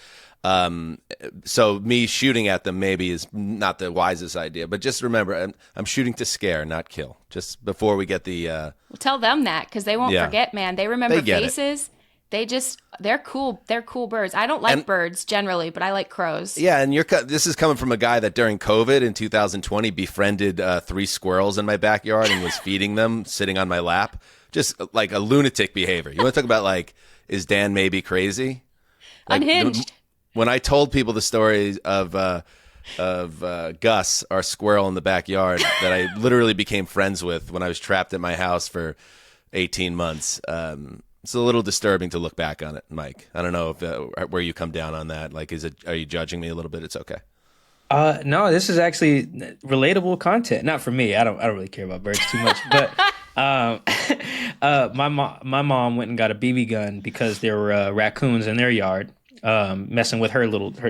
So me shooting at them maybe is not the wisest idea, but just remember, I'm shooting to scare, not kill. Just before we get the Well, tell them that because they won't Yeah. forget, man. They remember They get it. faces. They're cool. They're cool birds. I don't like birds generally, but I like crows. Yeah, and this is coming from a guy that during COVID in 2020 befriended 3 squirrels in my backyard and was feeding them, sitting on my lap. Just like a lunatic behavior. You want to talk about like, is Dan maybe crazy? Like, Unhinged. When I told people the story of Gus, our squirrel in the backyard, that I literally became friends with when I was trapped at my house for 18 months. It's a little disturbing to look back on it, Mike. I don't know if where you come down on that. Like, are you judging me a little bit? It's okay. No, this is actually relatable content. Not for me. I don't really care about birds too much. But my mom went and got a BB gun because there were raccoons in their yard. Messing with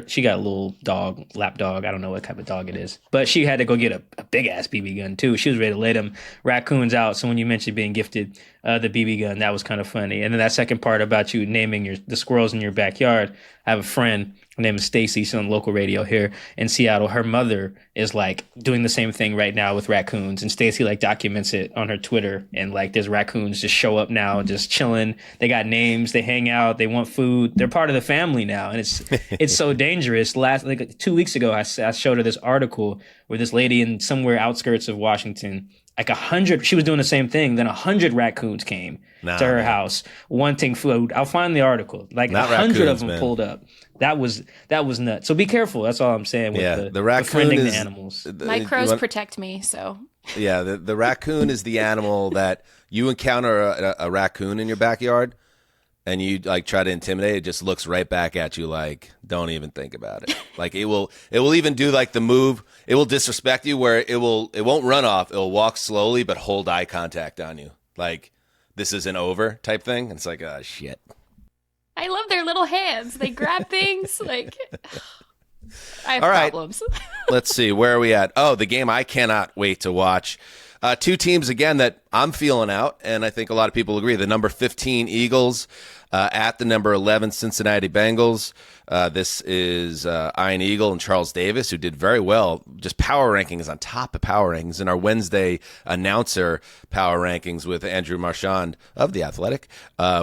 she got a little dog, lap dog. I don't know what type of dog it is, but she had to go get a big ass BB gun too. She was ready to lay them raccoons out. So when you mentioned being gifted the BB gun, that was kind of funny. And then that second part about you naming the squirrels in your backyard. I have a friend. Her name is Stacy. She's on local radio here in Seattle. Her mother is like doing the same thing right now with raccoons, and Stacy like documents it on her Twitter. And like, there's raccoons just show up now, just chilling. They got names. They hang out. They want food. They're part of the family now, and it's so dangerous. Like 2 weeks ago, I showed her this article where this lady in somewhere outskirts of Washington, like 100, she was doing the same thing. Then 100 raccoons came to her house wanting food. I'll find the article. Like 100 of them pulled up. That was nuts. So be careful. That's all I'm saying with the raccoon befriending is the animals. My crows protect me, so. Yeah, the raccoon is the animal that you encounter a raccoon in your backyard and you like try to intimidate, it just looks right back at you like, don't even think about it. Like it will even do like the move. It will disrespect you where it won't run off. It'll walk slowly but hold eye contact on you. Like this isn't over type thing. And it's like, oh shit. I love their little hands. They grab things like I have All right. problems. Let's see, where are we at? Oh, the game I cannot wait to watch. 2 teams, again, that I'm feeling out, and I think a lot of people agree. The number 15 Eagles at the number 11 Cincinnati Bengals. This is Ian Eagle and Charles Davis, who did very well. Just power rankings on top of power rankings in our Wednesday announcer power rankings with Andrew Marchand of The Athletic.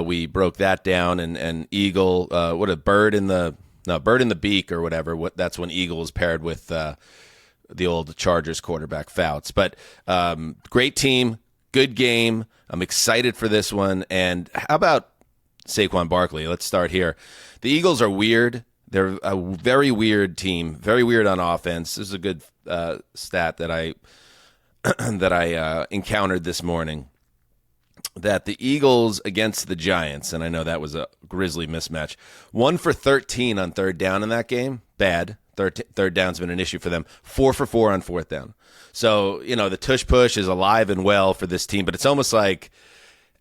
We broke that down, and Eagle, what a bird in the beak or whatever. That's when Eagle is paired with the old Chargers quarterback Fouts. But great team, good game. I'm excited for this one. And how about Saquon Barkley? Let's start here. The Eagles are weird. They're a very weird team, very weird on offense. This is a good stat that I encountered this morning. That the Eagles against the Giants, and I know that was a grisly mismatch, 1 for 13 on third down in that game. Bad. Third down's been an issue for them. 4 for 4 on fourth down. So, the tush push is alive and well for this team, but it's almost like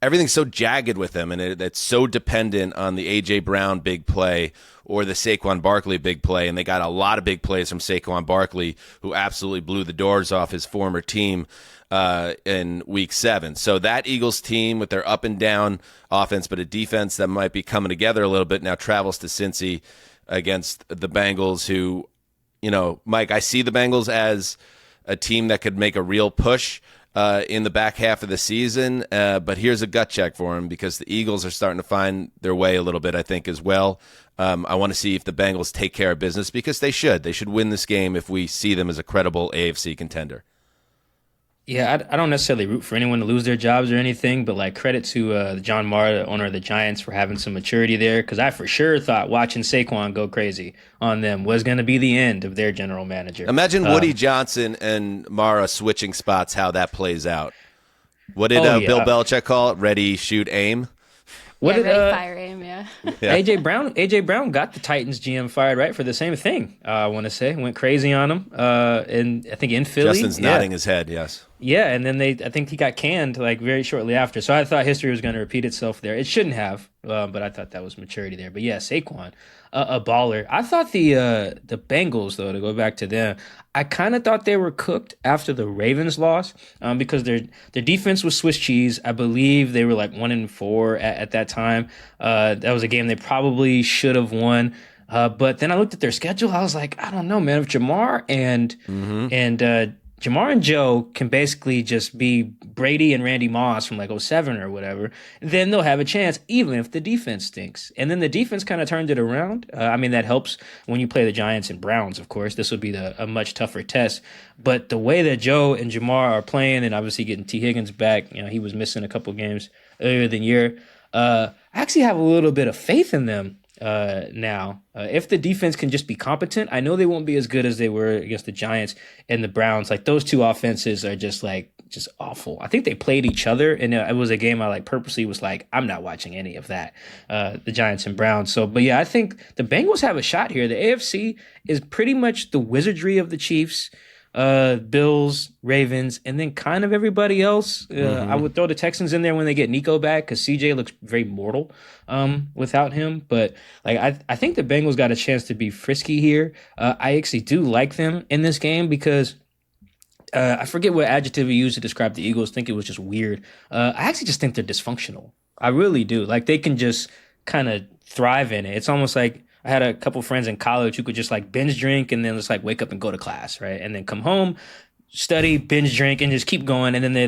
everything's so jagged with them, and it's so dependent on the A.J. Brown big play or the Saquon Barkley big play, and they got a lot of big plays from Saquon Barkley, who absolutely blew the doors off his former team in Week 7. So that Eagles team with their up and down offense, but a defense that might be coming together a little bit now, travels to Cincy against the Bengals, who, Mike, I see the Bengals as a team that could make a real push. in the back half of the season. But here's a gut check for him because the Eagles are starting to find their way a little bit, I think, as well. I want to see if the Bengals take care of business because they should. They should win this game if we see them as a credible AFC contender. Yeah, I don't necessarily root for anyone to lose their jobs or anything, but like credit to John Mara, the owner of the Giants, for having some maturity there. Because I for sure thought watching Saquon go crazy on them was going to be the end of their general manager. Imagine Woody Johnson and Mara switching spots, how that plays out. What did Bill Belichick call it? Ready, shoot, aim? What did fire aim? Yeah. AJ Brown got the Titans GM fired, right, for the same thing. I want to say went crazy on him, and I think in Philly. Justin's nodding his head. Yes. Yeah, and then I think he got canned like very shortly after. So I thought history was going to repeat itself there. It shouldn't have, but I thought that was maturity there. But yeah, Saquon, a baller. I thought the Bengals, though, to go back to them, I kind of thought they were cooked after the Ravens loss because their defense was Swiss cheese. I believe they were like 1-4 at that time. That was a game they probably should have won. But then I looked at their schedule. I was like, I don't know, man. If Jamar and Joe can basically just be Brady and Randy Moss from like 07 or whatever, then they'll have a chance, even if the defense stinks. And then the defense kind of turned it around. I mean, that helps when you play the Giants and Browns, of course. This would be a much tougher test. But the way that Joe and Jamar are playing, and obviously getting T. Higgins back, he was missing a couple games earlier in the year. I actually have a little bit of faith in them now. If the defense can just be competent, I know they won't be as good as they were against the Giants and the Browns. Like those two offenses are just awful. I think they played each other, and it was a game I purposely was like, I'm not watching any of that. The Giants and Browns. So, but yeah, I think the Bengals have a shot here. The AFC is pretty much the wizardry of the Chiefs, Bills, Ravens, and then kind of everybody else. I would throw the Texans in there when they get Nico back because CJ looks very mortal without him. But I think the Bengals got a chance to be frisky here. I actually do like them in this game because I forget what adjective he used to describe the Eagles. I think it was just weird. I actually just think they're dysfunctional. I really do. Like they can just kind of thrive in it. It's almost like I had a couple friends in college who could just binge drink and then just wake up and go to class, right? And then come home, study, binge drink, and just keep going. And then they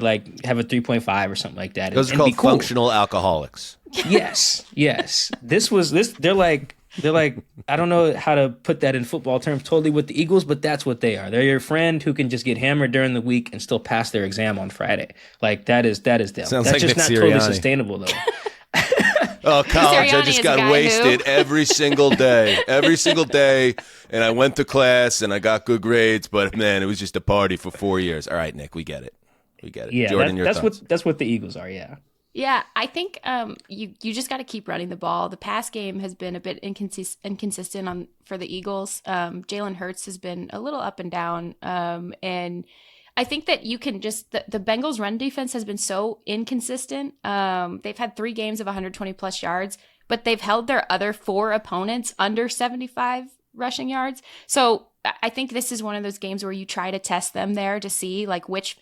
have a 3.5 or something like that. Those are called functional alcoholics. Yes. They're like, I don't know how to put that in football terms totally with the Eagles, but that's what they are. They're your friend who can just get hammered during the week and still pass their exam on Friday. Like that is them. Sounds that's like just Nick not Sirianni. Totally sustainable though. Oh, college, I just got wasted every single day, and I went to class, and I got good grades, but, man, it was just a party for 4 years. All right, Nick, we get it. Yeah, Jourdan, that's what the Eagles are, yeah. Yeah, I think you just got to keep running the ball. The pass game has been a bit inconsistent for the Eagles. Jalen Hurts has been a little up and down, and I think that you can just the Bengals' run defense has been so inconsistent. They've had 3 games of 120 plus yards, but they've held their other 4 opponents under 75 rushing yards. So I think this is one of those games where you try to test them there to see which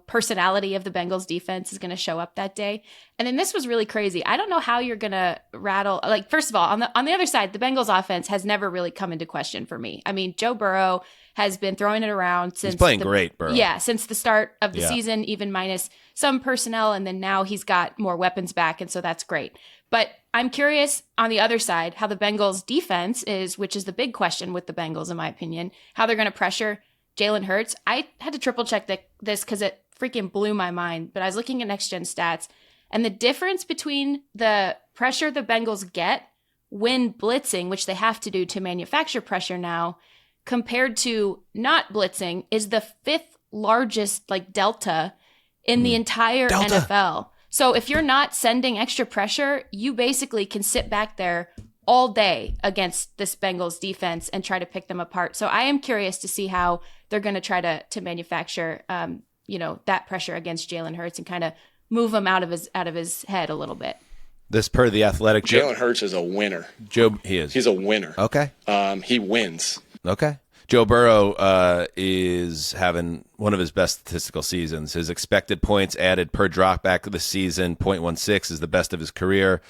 personality of the Bengals defense is going to show up that day. And then this was really crazy. I don't know how you're going to rattle. First of all, on the other side, the Bengals offense has never really come into question for me. I mean, Joe Burrow has been throwing it around since he's playing great, Burrow. Yeah, since the start of the season, even minus some personnel, and then now he's got more weapons back, and so that's great. But I'm curious on the other side how the Bengals defense is, which is the big question with the Bengals, in my opinion, how they're going to pressure Jalen Hurts. I had to triple check this because it freaking blew my mind, but I was looking at next gen stats, and the difference between the pressure the Bengals get when blitzing, which they have to do to manufacture pressure now, compared to not blitzing is the 5th largest delta in the entire NFL. So if you're not sending extra pressure, you basically can sit back there all day against this Bengals defense and try to pick them apart. So I am curious to see how they're going to try to manufacture that pressure against Jalen Hurts and kind of move him out of his head a little bit. This per The Athletic. Jalen Hurts is a winner. He is. He's a winner. Okay. He wins. Okay. Joe Burrow is having one of his best statistical seasons. His expected points added per dropback of the season, 0.16, is the best of his career.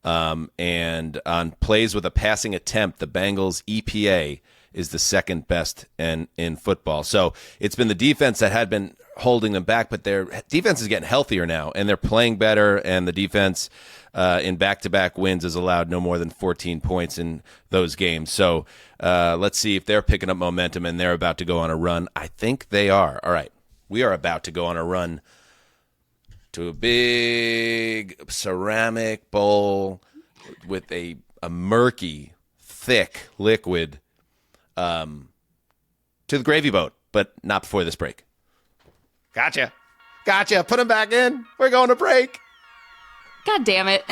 And on plays with a passing attempt, the Bengals' EPA is the second best in football. So it's been the defense that had been holding them back, but their defense is getting healthier now, and they're playing better, and the defense in back-to-back wins has allowed no more than 14 points in those games. So let's see if they're picking up momentum and they're about to go on a run. I think they are. All right, we are about to go on a run to a big ceramic bowl with a murky, thick liquid to the gravy boat, but not before this break. Gotcha. Put him back in. We're going to break. God damn it.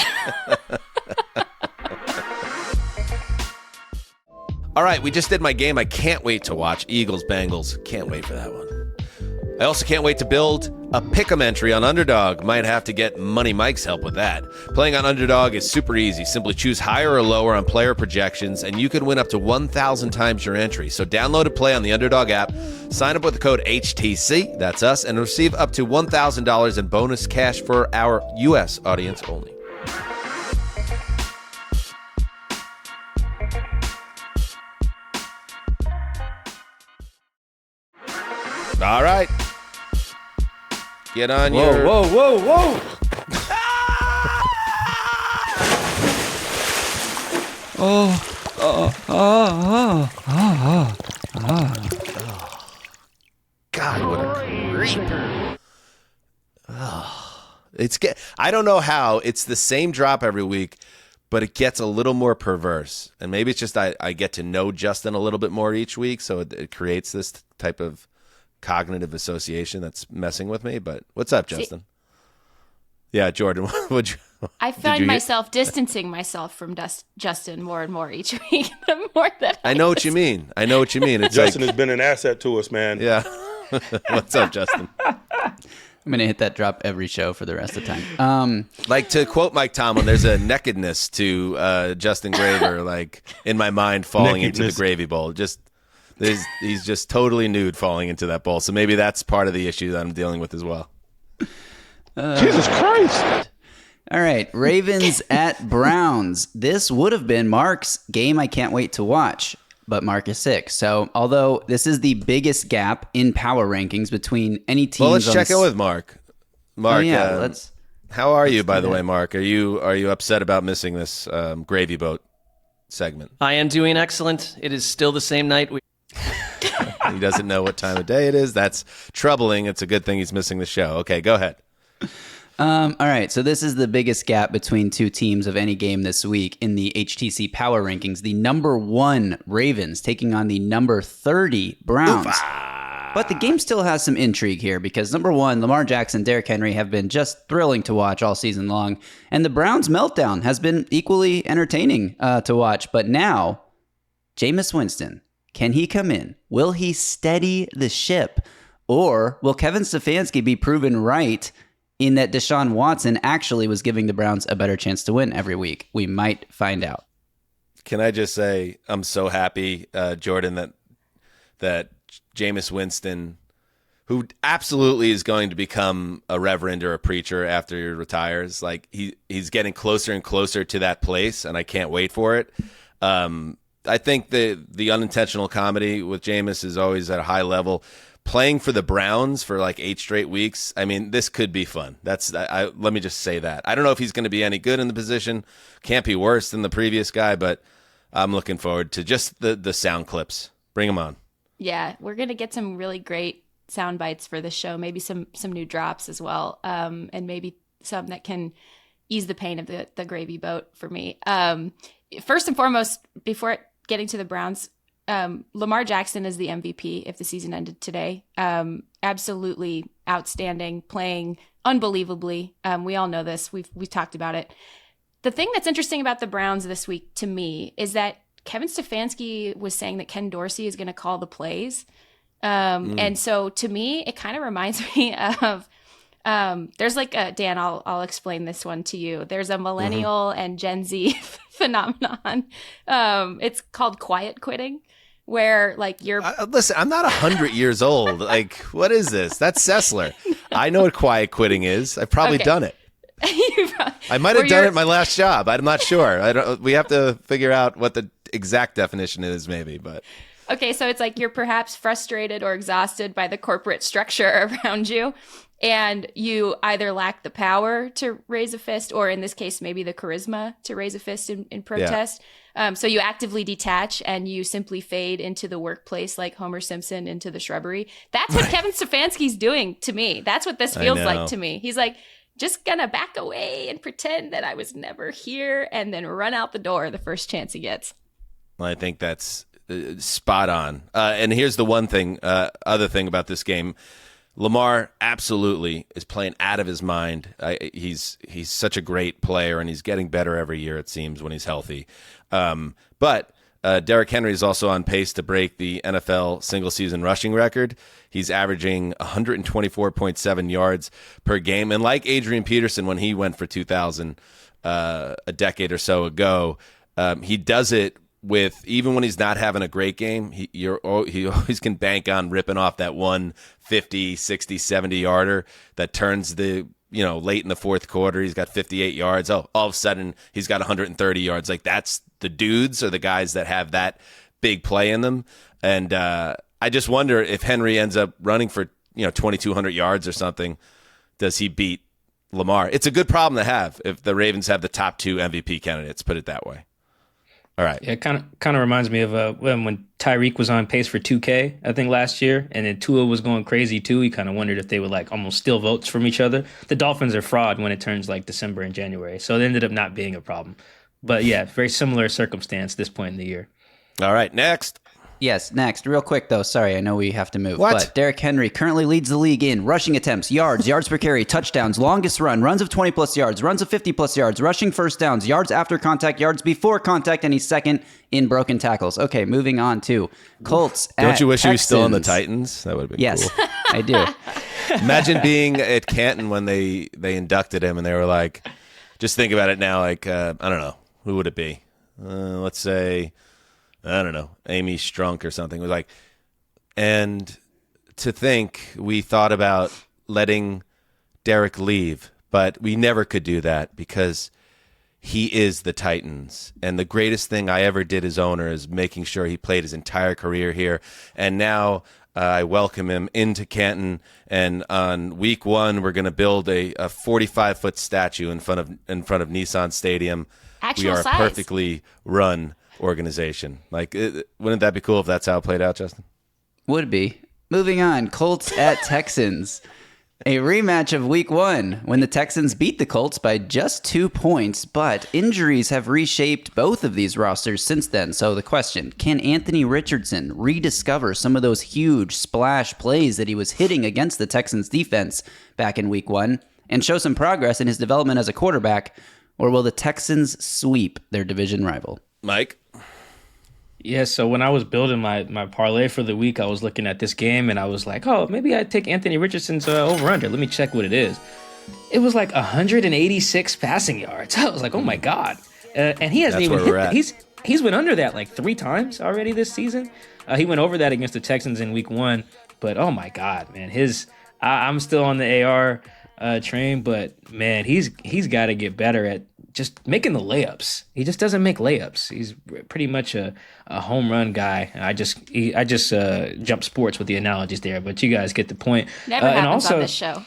All right, we just did my game. I can't wait to watch Eagles, Bengals. Can't wait for that one. I also can't wait to build a pick'em entry on Underdog. Might have to get Money Mike's help with that. Playing on Underdog is super easy. Simply choose higher or lower on player projections, and you can win up to 1,000 times your entry. So download and play on the Underdog app. Sign up with the code HTC, that's us, and receive up to $1,000 in bonus cash for our U.S. audience only. All right. Get on your... Whoa. God, what a creeper. I don't know how. It's the same drop every week, but it gets a little more perverse. And maybe it's just I get to know Justin a little bit more each week, so it creates this type of cognitive association that's messing with me. But what's up, Justin? Yeah, Jourdan, I find myself distancing myself from Justin more and more each week. The more that I know what you mean. It's Justin has been an asset to us, man. Yeah. What's up, Justin? I'm going to hit that drop every show for the rest of the time. Like, to quote Mike Tomlin, there's a nakedness to Justin Graver, like, in my mind, falling into the gravy bowl. He's just totally nude falling into that bowl. So maybe that's part of the issue that I'm dealing with as well. Jesus Christ. All right, Ravens at Browns. This would have been Mark's game I can't wait to watch, but Mark is sick. So although this is the biggest gap in power rankings between any teams... Well, let's check in with Mark. Mark, let's... How are you, by the way, Mark? Are you upset about missing this gravy boat segment? I am doing excellent. It is still the same night. He doesn't know what time of day it is. That's troubling. It's a good thing he's missing the show. Okay, go ahead. All right, so this is the biggest gap between two teams of any game this week in the HTC Power Rankings. The number 1 Ravens taking on the number 30 Browns. But the game still has some intrigue here because number 1, Lamar Jackson, Derrick Henry have been just thrilling to watch all season long. And the Browns' meltdown has been equally entertaining to watch. But now, Jameis Winston, can he come in? Will he steady the ship? Or will Kevin Stefanski be proven right in that Deshaun Watson actually was giving the Browns a better chance to win every week? We might find out. Can I just say I'm so happy, Jourdan, that Jameis Winston, who absolutely is going to become a reverend or a preacher after he retires, like he's getting closer and closer to that place, and I can't wait for it. I think the unintentional comedy with Jameis is always at a high level. Playing for the Browns for like 8 straight weeks, I mean, this could be fun. Let me just say that. I don't know if he's going to be any good in the position. Can't be worse than the previous guy, but I'm looking forward to just the sound clips. Bring them on. Yeah, we're going to get some really great sound bites for the show, maybe some new drops as well, and maybe some that can ease the pain of the gravy boat for me. First and foremost, before getting to the Browns, Lamar Jackson is the MVP if the season ended today. Absolutely outstanding, playing unbelievably. We all know this. We've talked about it. The thing that's interesting about the Browns this week to me is that Kevin Stefanski was saying that Ken Dorsey is going to call the plays. And so to me, it kind of reminds me of there's like Dan, I'll explain this one to you. There's a millennial and Gen Z phenomenon. It's called quiet quitting, where like you're listen, I'm not 100 years old. Like, what is this? That's Sessler. I know what quiet quitting is. I've probably done it. I might have done it at my last job. I'm not sure. We have to figure out what the exact definition is, maybe. But Okay, so it's like you're perhaps frustrated or exhausted by the corporate structure around you, and you either lack the power to raise a fist, or in this case, maybe the charisma to raise a fist in protest. So you actively detach and you simply fade into the workplace like Homer Simpson into the shrubbery. That's what Kevin Stefanski's doing to me. That's what this feels like to me. He's like, just gonna back away and pretend that I was never here and then run out the door the first chance he gets. Well, I think that's spot on. And here's the one thing, other thing about this game. Lamar absolutely is playing out of his mind. He's such a great player, and he's getting better every year, it seems, when he's healthy. But Derrick Henry is also on pace to break the NFL single-season rushing record. He's averaging 124.7 yards per game. And like Adrian Peterson when he went for 2,000 a decade or so ago, he does it with, even when he's not having a great game, he always can bank on ripping off that 150, 60, 70-yarder that turns the, late in the fourth quarter. He's got 58 yards. Oh, all of a sudden, he's got 130 yards. Like, that's the dudes or the guys that have that big play in them. And I just wonder if Henry ends up running for, 2,200 yards or something, does he beat Lamar? It's a good problem to have if the Ravens have the top 2 MVP candidates, put it that way. All right. Yeah, it kind of reminds me of when Tyreek was on pace for 2K, I think, last year, and then Tua was going crazy too. He kind of wondered if they would like almost steal votes from each other. The Dolphins are fraud when it turns like December and January, so it ended up not being a problem. But yeah, very similar circumstance this point in the year. All right, next. Yes, next. Real quick, though. Sorry, I know we have to move. What? But Derrick Henry currently leads the league in rushing attempts, yards per carry, touchdowns, longest run, runs of 20-plus yards, runs of 50-plus yards, rushing first downs, yards after contact, yards before contact, and he's second in broken tackles. Okay, moving on to Colts at Don't you wish he was still on the Texans. Titans? That would have been Yes, cool. I do. Imagine being at Canton when they inducted him and they were like, just think about it now, like, I don't know, who would it be? Let's say, I don't know, Amy Strunk or something. It was like, and to think we thought about letting Derek leave, but we never could do that because he is the Titans. And the greatest thing I ever did as owner is making sure he played his entire career here. And now I welcome him into Canton. And on week 1, we're going to build a 45-foot statue in front of Nissan Stadium. Actual we are size. a perfectly run organization. Like, wouldn't that be cool if that's how it played out, Justin? Would be. Moving on, Colts at Texans. A rematch of week 1 when the Texans beat the Colts by just 2 points, but injuries have reshaped both of these rosters since then. So the question, can Anthony Richardson rediscover some of those huge splash plays that he was hitting against the Texans defense back in week 1 and show some progress in his development as a quarterback, or will the Texans sweep their division rival? Mike? Yeah, so when I was building my parlay for the week, I was looking at this game and I was like, oh, maybe I'd take Anthony Richardson's over-under. Let me check what it is. It was like 186 passing yards. I was like, oh my God. And he hasn't even hit. He's went under that like 3 times already this season. He went over that against the Texans in week 1. But oh my God, man, I'm still on the AR train, but man, he's got to get better at just making the layups. He just doesn't make layups. He's pretty much a home run guy. I just jump sports with the analogies there, but you guys get the point. Never happens and also, on this show.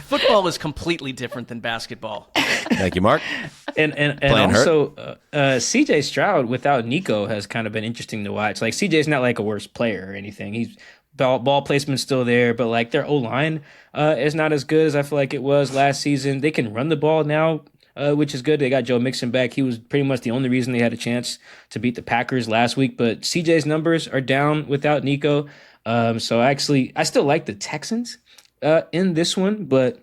Football is completely different than basketball. Thank you, Mark. And also, CJ Stroud without Nico has kind of been interesting to watch. Like, CJ's not like a worse player or anything. He's ball placement's still there, but like their O-line is not as good as I feel like it was last season. They can run the ball now, which is good. They got Joe Mixon back. He was pretty much the only reason they had a chance to beat the Packers last week, but CJ's numbers are down without Nico. So actually, I still like the Texans in this one, but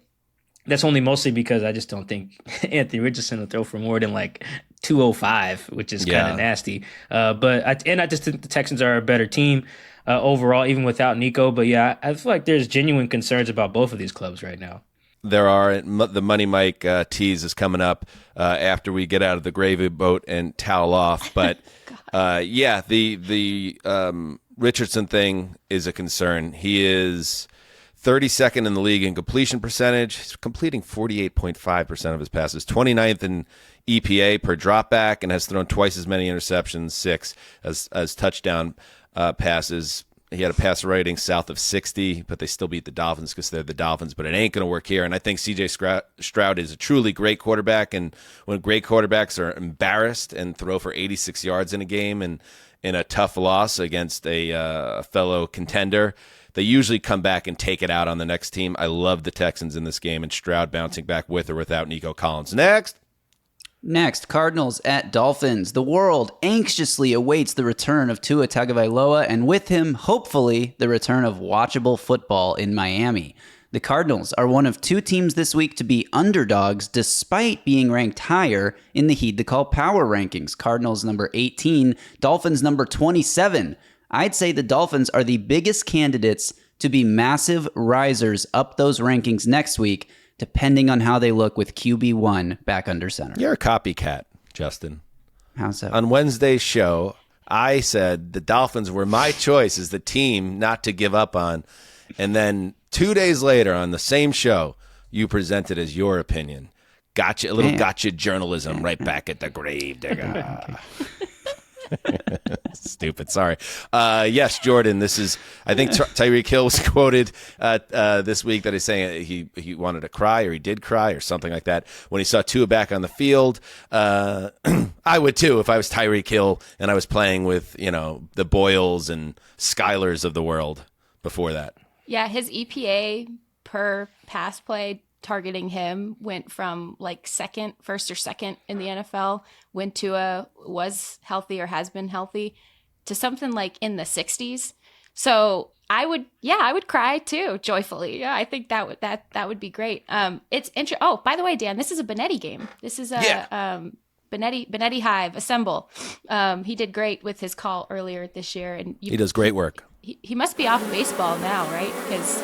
that's only mostly because I just don't think Anthony Richardson will throw for more than like 205, which is kind of nasty. But I just think the Texans are a better team overall, even without Nico. But yeah, I feel like there's genuine concerns about both of these clubs right now. There are. The Money Mike tease is coming up after we get out of the gravy boat and towel off. But the Richardson thing is a concern. He is 32nd in the league in completion percentage. He's completing 48.5% of his passes. 29th in EPA per dropback, and has thrown twice as many interceptions, 6 as touchdown passes. He had a passer rating south of 60, but they still beat the Dolphins because they're the Dolphins. But it ain't going to work here. And I think C.J. Stroud is a truly great quarterback. And when great quarterbacks are embarrassed and throw for 86 yards in a game and in a tough loss against a fellow contender, they usually come back and take it out on the next team. I love the Texans in this game, and Stroud bouncing back with or without Nico Collins. Next, Cardinals at Dolphins. The world anxiously awaits the return of Tua Tagovailoa, and with him, hopefully, the return of watchable football in Miami. The Cardinals are one of 2 teams this week to be underdogs despite being ranked higher in the Heed the Call power rankings. Cardinals number 18, Dolphins number 27. I'd say the Dolphins are the biggest candidates to be massive risers up those rankings next week, depending on how they look with QB1 back under center. You're a copycat, Justin. How so? On Wednesday's show, I said the Dolphins were my choice as the team not to give up on. And then 2 days later on the same show, you presented as your opinion. Gotcha, a little gotcha journalism right back at the grave digger. Stupid. Sorry. Yes, Jourdan. This is. I think Tyreek Hill was quoted this week that he's saying he wanted to cry, or he did cry, or something like that when he saw Tua back on the field. I would too if I was Tyreek Hill and I was playing with the Boyles and Skylers of the world before that. Yeah, his EPA per pass play targeting him went from like first or second in the NFL when Tua was healthy or has been healthy to something like in the 60s. So I would cry too, joyfully. Yeah, I think that would be great. It's interesting. Oh, by the way, Dan, this is a Benetti game. This is a Benetti Hive assemble. He did great with his call earlier this year, and he does great work. He must be off baseball now, right? Because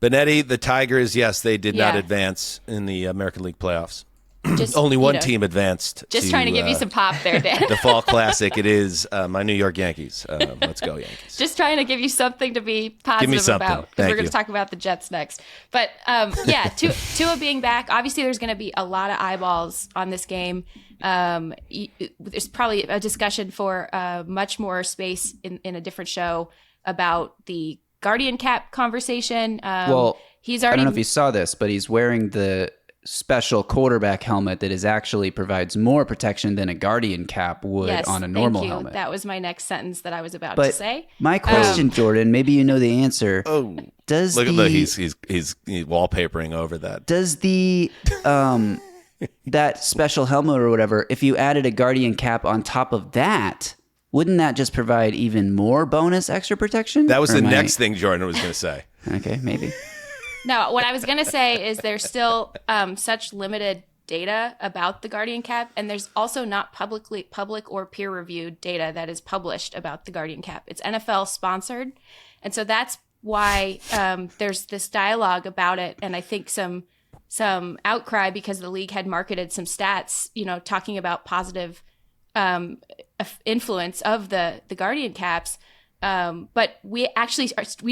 Benetti, the Tigers, yes, they did not advance in the American League playoffs. Only one team advanced. Just trying to give you some pop there, Dan. The Fall Classic. It is my New York Yankees. Let's go, Yankees. Just trying to give you something to be positive about, because we're going to talk about the Jets next. But Tua being back, obviously there's going to be a lot of eyeballs on this game. There's probably a discussion for much more space in a different show about the Guardian Cap conversation. He's already. I don't know if you saw this, but he's wearing the special quarterback helmet that actually provides more protection than a Guardian Cap would on a normal helmet. That was my next sentence that I was about to say. My question, Jourdan, maybe you know the answer. He's wallpapering over that. Does the that special helmet or whatever, if you added a Guardian Cap on top of that, wouldn't that just provide even more bonus extra protection? That was the next thing Jourdan was going to say. Okay, maybe. No, what I was going to say is there's still such limited data about the Guardian Cap, and there's also not public or peer-reviewed data that is published about the Guardian Cap. It's NFL sponsored, and so that's why there's this dialogue about it, and I think some outcry because the league had marketed some stats, talking about positive influence of the Guardian Caps. But we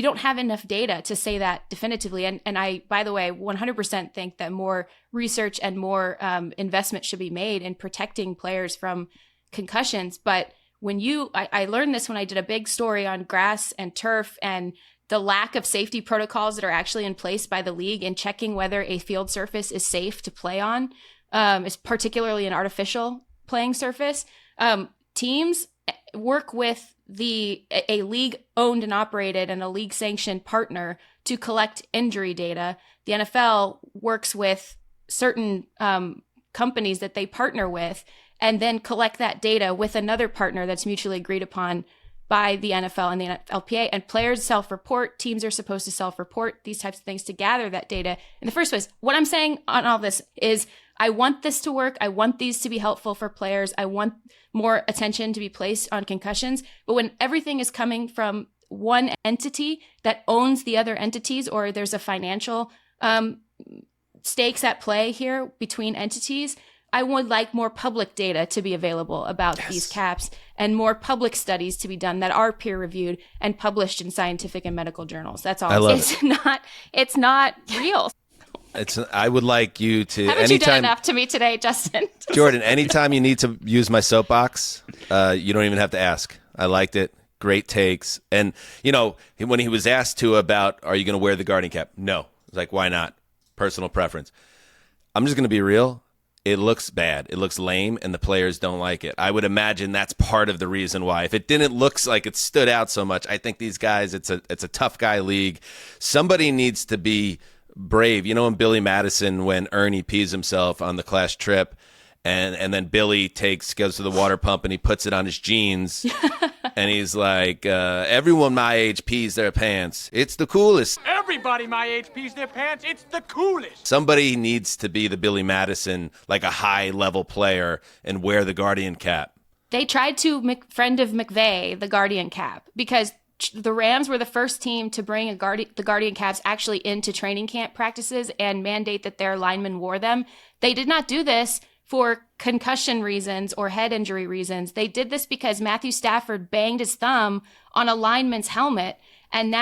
don't have enough data to say that definitively. And I, by the way, 100% think that more research and more investment should be made in protecting players from concussions. But I learned this when I did a big story on grass and turf and the lack of safety protocols that are actually in place by the league in checking whether a field surface is safe to play on, is particularly an artificial playing surface. Teams work with a league owned and operated and a league sanctioned partner to collect injury data. The NFL works with certain companies that they partner with and then collect that data with another partner that's mutually agreed upon by the NFL and the NFLPA. And players self-report, teams are supposed to self-report these types of things to gather that data in the first place. What I'm saying on all this is I want this to work. I want these to be helpful for players. I want more attention to be placed on concussions. But when everything is coming from one entity that owns the other entities, or there's a financial stakes at play here between entities, I would like more public data to be available about these caps and more public studies to be done that are peer reviewed and published in scientific and medical journals. That's all. I love It's not real. I would like you to. Haven't you done enough to me today, Justin? Jourdan, anytime you need to use my soapbox, you don't even have to ask. I liked it. Great takes. And, when he was asked about, are you going to wear the Guardian cap? No. I was like, why not? Personal preference. I'm just going to be real. It looks bad. It looks lame, and the players don't like it. I would imagine that's part of the reason why. If it didn't look like it stood out so much, I think these guys, it's a tough guy league. Somebody needs to be brave. In Billy Madison, when Ernie pees himself on the class trip, and then Billy goes to the water pump and he puts it on his jeans, and he's like, everyone my age pees their pants. It's the coolest. Everybody my age pees their pants. It's the coolest. Somebody needs to be the Billy Madison, like a high-level player, and wear the Guardian cap. They tried to friend of McVay the Guardian cap because the Rams were the first team to bring the Guardian caps actually into training camp practices and mandate that their linemen wore them. They did not do this for concussion reasons or head injury reasons. They did this because Matthew Stafford banged his thumb on a lineman's helmet and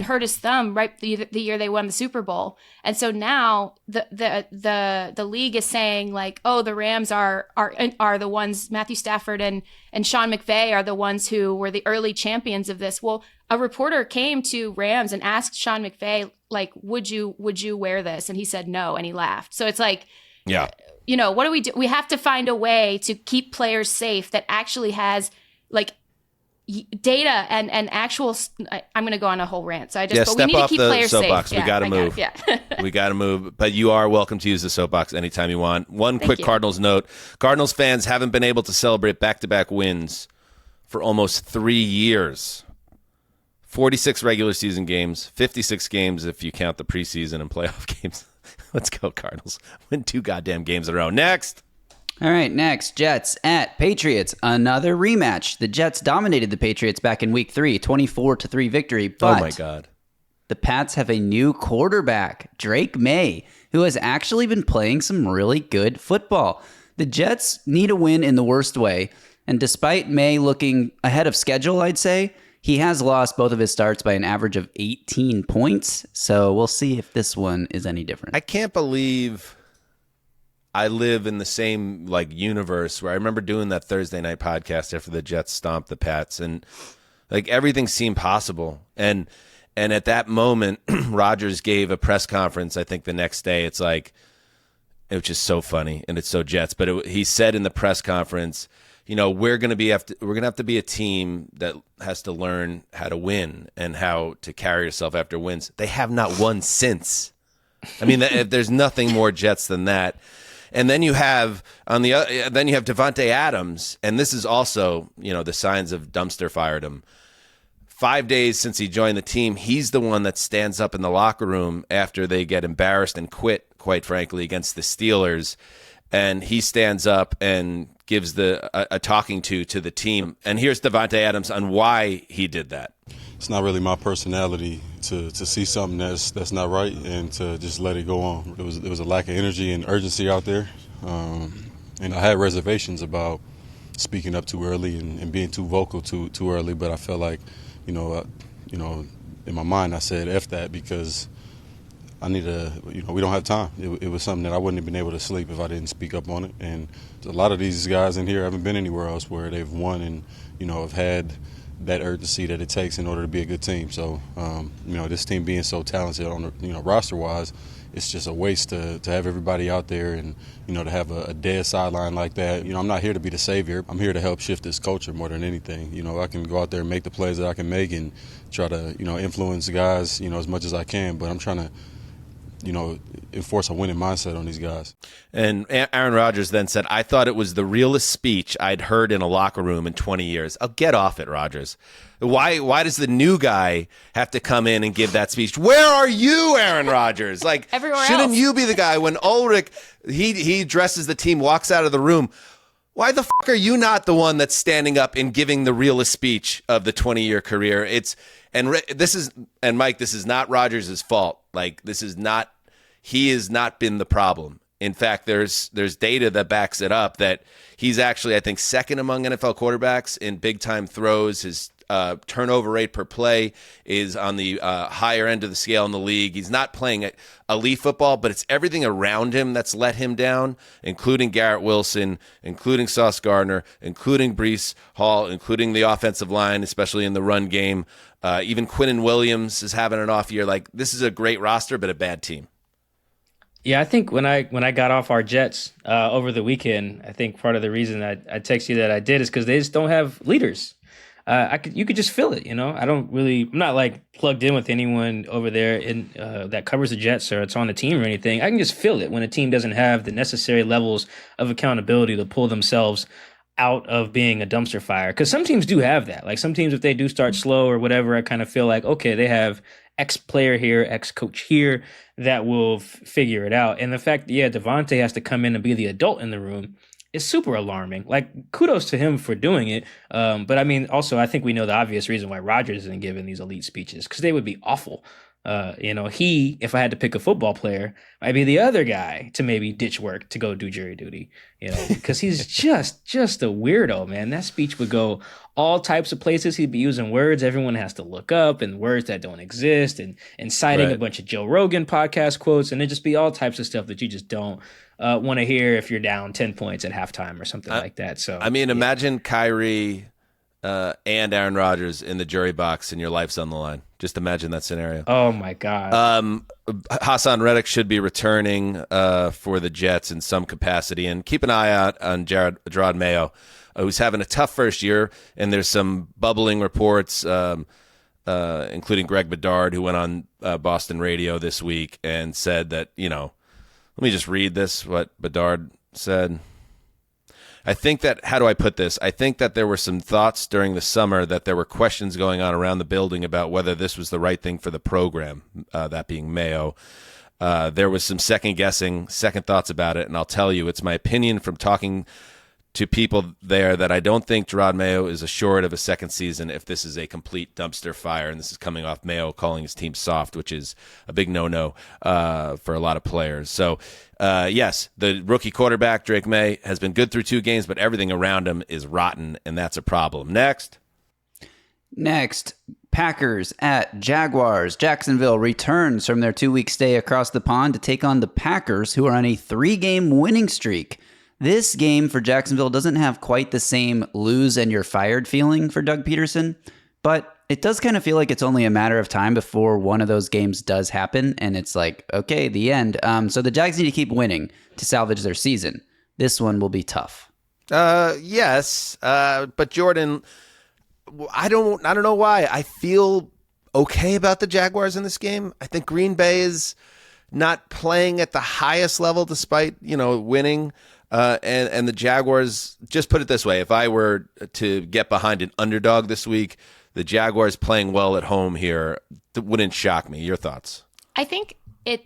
hurt his thumb right the year they won the Super Bowl. And so now the league is saying like, oh, the Rams are the ones, Matthew Stafford and Sean McVay are the ones who were the early champions of this. Well, a reporter came to Rams and asked Sean McVay, like, would you wear this? And he said no, and he laughed. So it's like, yeah. What do we do? We have to find a way to keep players safe that actually has like data and actual. I'm going to go on a whole rant. So but we need to keep players soapbox. safe. We got to move. We got to move. But you are welcome to use the soapbox anytime you want. One quick Cardinals note: Cardinals fans haven't been able to celebrate back-to-back wins for almost 3 years. 46 regular season games, 56 games if you count the preseason and playoff games. Let's go, Cardinals. Win 2 goddamn games in a row. Next. All right, next, Jets at Patriots. Another rematch. The Jets dominated the Patriots back in Week 3, 24-3 victory. But oh, my God. The Pats have a new quarterback, Drake May, who has actually been playing some really good football. The Jets need a win in the worst way. And despite May looking ahead of schedule, I'd say, he has lost both of his starts by an average of 18 points, so we'll see if this one is any different. I can't believe I live in the same universe where I remember doing that Thursday night podcast after the Jets stomped the Pats, and everything seemed possible. And at that moment, Rodgers gave a press conference. I think the next day, it's like it was just so funny, and it's so Jets. But he said in the press conference, we're going to have to be a team that has to learn how to win and how to carry yourself after wins. They have not won since. I mean, there's nothing more Jets than that. And then you have Devontae Adams, and this is also the signs of dumpster fired him. 5 days since he joined the team, he's the one that stands up in the locker room after they get embarrassed and quit, quite frankly, against the Steelers. And he stands up and gives a talking to the team. And here's Devontae Adams on why he did that. It's not really my personality to see something that's not right and to just let it go on. There was a lack of energy and urgency out there. And I had reservations about speaking up too early and being too vocal too early. But I felt like, in my mind I said F that because I need we don't have time. It was something that I wouldn't have been able to sleep if I didn't speak up on it. And a lot of these guys in here haven't been anywhere else where they've won and, have had that urgency that it takes in order to be a good team. So, this team being so talented on roster-wise, it's just a waste to have everybody out there and, to have a dead sideline like that. I'm not here to be the savior. I'm here to help shift this culture more than anything. I can go out there and make the plays that I can make and try to, influence guys, as much as I can. But I'm trying to, enforce a winning mindset on these guys. And Aaron Rodgers then said, I thought it was the realest speech I'd heard in a locker room in 20 years. Oh, get off it, Rodgers. Why does the new guy have to come in and give that speech? Where are you, Aaron Rodgers? Everywhere shouldn't else. You be the guy when Ulrich, he dresses the team, walks out of the room? Why the fuck are you not the one that's standing up and giving the realest speech of the 20-year career? Mike, this is not Rodgers' fault. He has not been the problem. In fact, there's data that backs it up that he's actually, I think, second among NFL quarterbacks in big-time throws. His turnover rate per play is on the higher end of the scale in the league. He's not playing elite football, but it's everything around him that's let him down, including Garrett Wilson, including Sauce Gardner, including Breece Hall, including the offensive line, especially in the run game. Even Quinnen Williams is having an off year. Like, this is a great roster, but a bad team. Yeah, I think when I got off our Jets over the weekend, I think part of the reason I text you that I did is because they just don't have leaders. You could just feel it, I'm not like plugged in with anyone over there in that covers the Jets or it's on the team or anything. I can just feel it when a team doesn't have the necessary levels of accountability to pull themselves out of being a dumpster fire. Because some teams do have that. Like some teams, if they do start slow or whatever, I kind of feel like, okay, they have X player here, X coach here that will figure it out. And the fact that, Devontae has to come in and be the adult in the room is super alarming. Like, kudos to him for doing it. But I mean, also, I think we know the obvious reason why Rodgers isn't giving these elite speeches because they would be awful. He, if I had to pick a football player, might be the other guy to maybe ditch work to go do jury duty, because he's just a weirdo, man. That speech would go all types of places. He'd be using words everyone has to look up and words that don't exist and citing a bunch of Joe Rogan podcast quotes. And it'd just be all types of stuff that you just don't want to hear if you're down 10 points at halftime or something like that. So, I mean, imagine Kyrie and Aaron Rodgers in the jury box and your life's on the line. Just imagine that scenario. Oh, my God. Hassan Reddick should be returning for the Jets in some capacity. And keep an eye out on Jourdan Mayo, who's having a tough first year. And there's some bubbling reports, including Greg Bedard, who went on Boston radio this week and said that, let me just read this, what Bedard said. I think that, how do I put this? I think that there were some thoughts during the summer that there were questions going on around the building about whether this was the right thing for the program, that being Mayo. There was some second thoughts about it, and I'll tell you, it's my opinion from talking to people there that I don't think Jourdan Mayo is assured of a second season if this is a complete dumpster fire, and this is coming off Mayo calling his team soft, which is a big no-no for a lot of players. So, yes, the rookie quarterback, Drake May, has been good through 2 games, but everything around him is rotten, and that's a problem. Next, Packers at Jaguars. Jacksonville returns from their 2-week stay across the pond to take on the Packers, who are on a 3-game winning streak. This game for Jacksonville doesn't have quite the same lose and you're fired feeling for Doug Peterson, but it does kind of feel like it's only a matter of time before one of those games does happen, and it's like, okay, the end. So the Jags need to keep winning to salvage their season. This one will be tough. Yes, but Jourdan, I don't know why. I feel okay about the Jaguars in this game. I think Green Bay is not playing at the highest level despite, winning. And the Jaguars, just put it this way, if I were to get behind an underdog this week, the Jaguars playing well at home here wouldn't shock me. Your thoughts? I think getting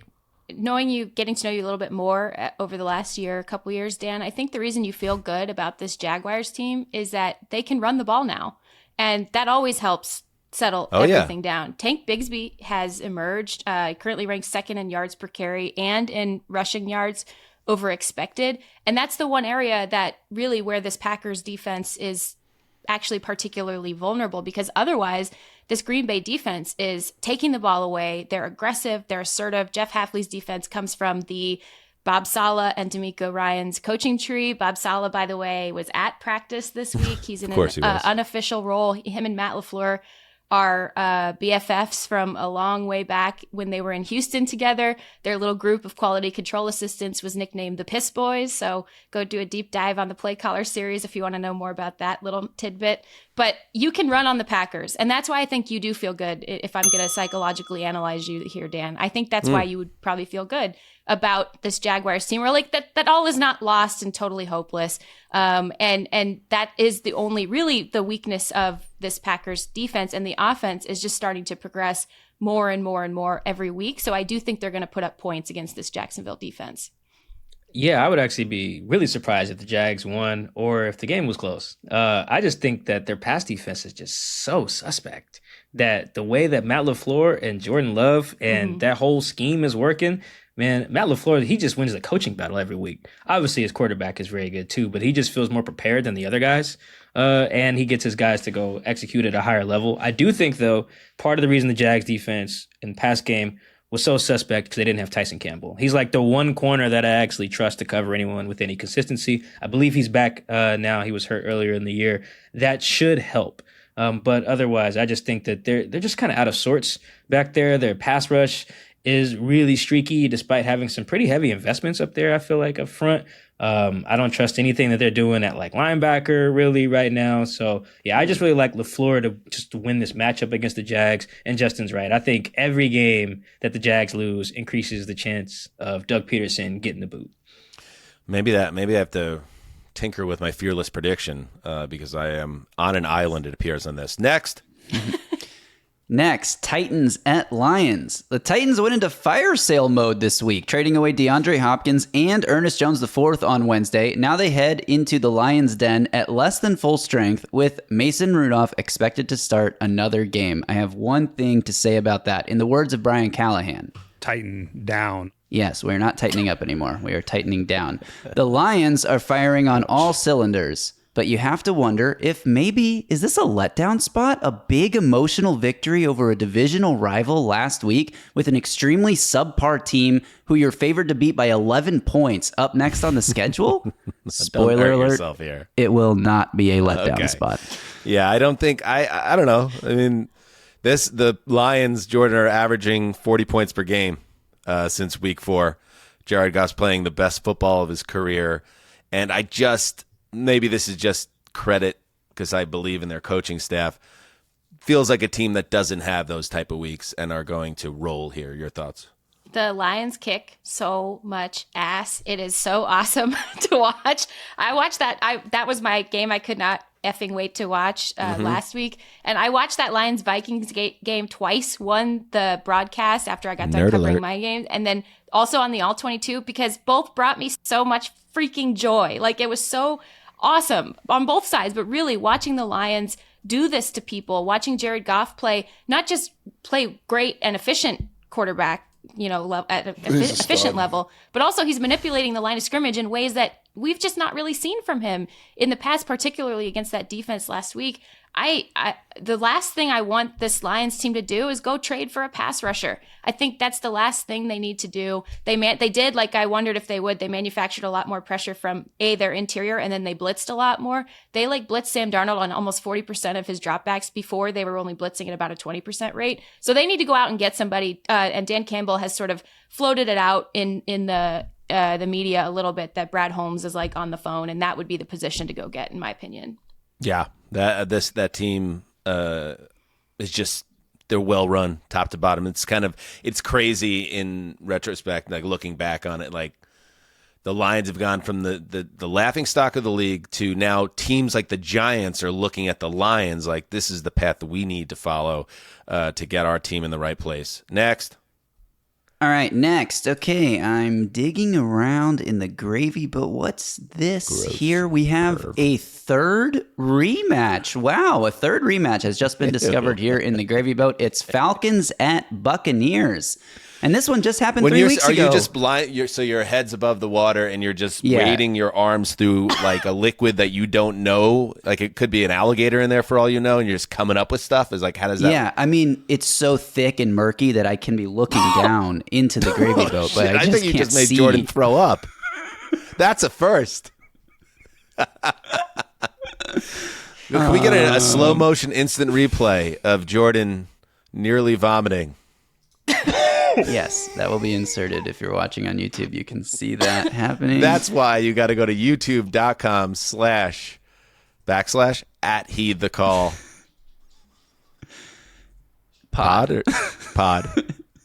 to know you a little bit more over the last couple years, Dan, I think the reason you feel good about this Jaguars team is that they can run the ball now. And that always helps settle everything down. Tank Bigsby has emerged, currently ranked 2nd in yards per carry and in rushing yards over expected. And that's the one area that really where this Packers defense is actually particularly vulnerable, because otherwise this Green Bay defense is taking the ball away. They're aggressive. They're assertive. Jeff Hafley's defense comes from the Bob Saleh and D'Amico Ryans coaching tree. Bob Saleh, by the way, was at practice this week. He's in an unofficial role. Him and Matt LaFleur are BFFs from a long way back when they were in Houston together. Their little group of quality control assistants was nicknamed the Piss Boys. So go do a deep dive on the Play Caller series if you want to know more about that little tidbit. But you can run on the Packers. And that's why I think you do feel good if I'm going to psychologically analyze you here, Dan. I think that's why you would probably feel good about this Jaguars team, or like that all is not lost and totally hopeless. And that is the only really the weakness of this Packers defense, and the offense is just starting to progress more and more and more every week. So I do think they're going to put up points against this Jacksonville defense. Yeah, I would actually be really surprised if the Jags won or if the game was close. I just think that their pass defense is just so suspect, that the way that Matt LaFleur and Jordan Love and that whole scheme is working, man, Matt LaFleur, he just wins the coaching battle every week. Obviously, his quarterback is very good too, but he just feels more prepared than the other guys. And he gets his guys to go execute at a higher level. I do think, though, part of the reason the Jags defense in the past game was so suspect because they didn't have Tyson Campbell. He's like the one corner that I actually trust to cover anyone with any consistency. I believe he's back now. He was hurt earlier in the year. That should help. But otherwise, I just think that they're just kind of out of sorts back there. Their pass rush is really streaky despite having some pretty heavy investments up there, I feel like, up front. I don't trust anything that they're doing at like linebacker really right now. So yeah, I just really like LaFleur to win this matchup against the Jags. And Justin's right. I think every game that the Jags lose increases the chance of Doug Peterson getting the boot. Maybe I have to tinker with my fearless prediction because I am on an island, it appears, on this. Next. Next, Titans at Lions. The Titans went into fire sale mode this week, trading away DeAndre Hopkins and Ernest Jones IV on Wednesday. Now they head into the Lions' den at less than full strength, with Mason Rudolph expected to start another game. I have one thing to say about that. In the words of Brian Callahan, tighten down. Yes, we're not tightening up anymore. We are tightening down. The Lions are firing on all cylinders. But you have to wonder if maybe, is this a letdown spot? A big emotional victory over a divisional rival last week with an extremely subpar team who you're favored to beat by 11 points up next on the schedule? Spoiler alert, here. It will not be a letdown spot. Yeah, I don't think, I don't know. I mean, the Lions, Jourdan, are averaging 40 points per game since week 4. Jared Goff's playing the best football of his career. And maybe this is just credit because I believe in their coaching staff. Feels like a team that doesn't have those type of weeks and are going to roll here. Your thoughts? The Lions kick so much ass. It is so awesome to watch. I watched that. That was my game I could not effing wait to watch last week. And I watched that Lions-Vikings game twice. One, the broadcast after I got done covering my game. And then also on the All-22 because both brought me so much freaking joy. Like it was so awesome on both sides, but really watching the Lions do this to people, watching Jared Goff not just play great and efficient quarterback, at an efficient level, but also he's manipulating the line of scrimmage in ways that we've just not really seen from him in the past, particularly against that defense last week. The last thing I want this Lions team to do is go trade for a pass rusher. I think that's the last thing they need to do. They did, like I wondered if they would. They manufactured a lot more pressure from their interior, and then they blitzed a lot more. They blitzed Sam Darnold on almost 40% of his dropbacks before. They were only blitzing at about a 20% rate. So they need to go out and get somebody. And Dan Campbell has sort of floated it out in the media a little bit that Brad Holmes is like on the phone, and that would be the position to go get, in my opinion. Yeah, that team is just, they're well run top to bottom. It's crazy in retrospect, like looking back on it. Like the Lions have gone from the laughing stock of the league to now teams like the Giants are looking at the Lions like this is the path that we need to follow to get our team in the right place. Next. All right, next. Okay, I'm digging around in the gravy, but what's this here? We have a third rematch. Wow, a third rematch has just been discovered here in the gravy boat. It's Falcons at Buccaneers. And this one just happened 3 weeks ago. Are you just blind? So your head's above the water and you're just wading your arms through like a liquid that you don't know? Like it could be an alligator in there for all you know, and you're just coming up with stuff? How does that? Yeah, I mean, it's so thick and murky that I can be looking down into the gravy boat, but I think you just made Jourdan throw up. That's a first. Can we get a slow motion instant replay of Jourdan nearly vomiting? Yes, that will be inserted. If you're watching on YouTube, you can see that happening. That's why you got to go to youtube.com/@heedthecall pod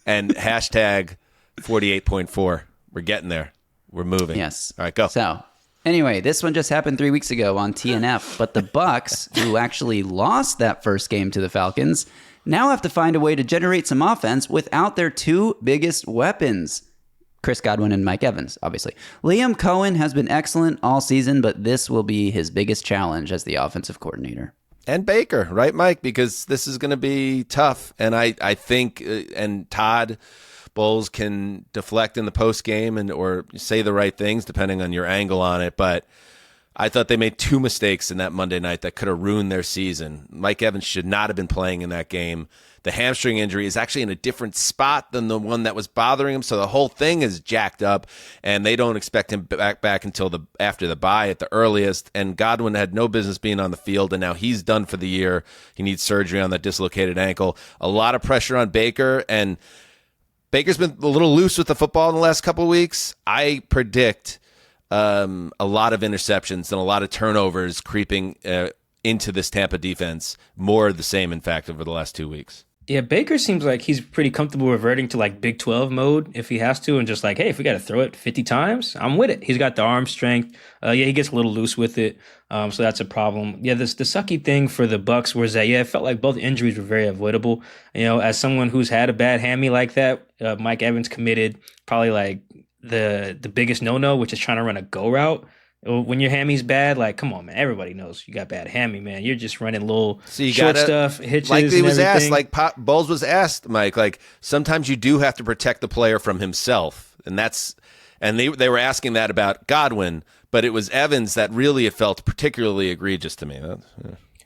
and hashtag 48.4. We're getting there. We're moving. Yes. All right, go. So anyway, this one just happened 3 weeks ago on TNF, but the Bucs, who actually lost that first game to the Falcons, now have to find a way to generate some offense without their two biggest weapons, Chris Godwin and Mike Evans, obviously. Liam Cohen has been excellent all season, but this will be his biggest challenge as the offensive coordinator. And Baker, right, Mike? Because this is going to be tough. And I think, and Todd Bowles can deflect in the post game or say the right things depending on your angle on it. But I thought they made 2 mistakes in that Monday night that could have ruined their season. Mike Evans should not have been playing in that game. The hamstring injury is actually in a different spot than the one that was bothering him, so the whole thing is jacked up, and they don't expect him back until after the bye at the earliest. And Godwin had no business being on the field, and now he's done for the year. He needs surgery on that dislocated ankle. A lot of pressure on Baker, and Baker's been a little loose with the football in the last couple of weeks. I predict a lot of interceptions and a lot of turnovers creeping into this Tampa defense. More of the same, in fact, over the last 2 weeks. Yeah, Baker seems like he's pretty comfortable reverting to like Big 12 mode if he has to, and just like, hey, if we got to throw it 50 times, I'm with it. He's got the arm strength. Yeah, he gets a little loose with it, so that's a problem. Yeah, the sucky thing for the Bucs was that, yeah, it felt like both injuries were very avoidable. You know, as someone who's had a bad hammy like that, Mike Evans committed probably like the biggest no-no, which is trying to run a go route. When your hammy's bad, like, come on, man. Everybody knows you got bad hammy, man. You're just running little short stuff, hitches, like he was and asked, everything. like Bowles was asked, Mike. Like sometimes you do have to protect the player from himself, and they were asking that about Godwin, but it was Evans that really it felt particularly egregious to me.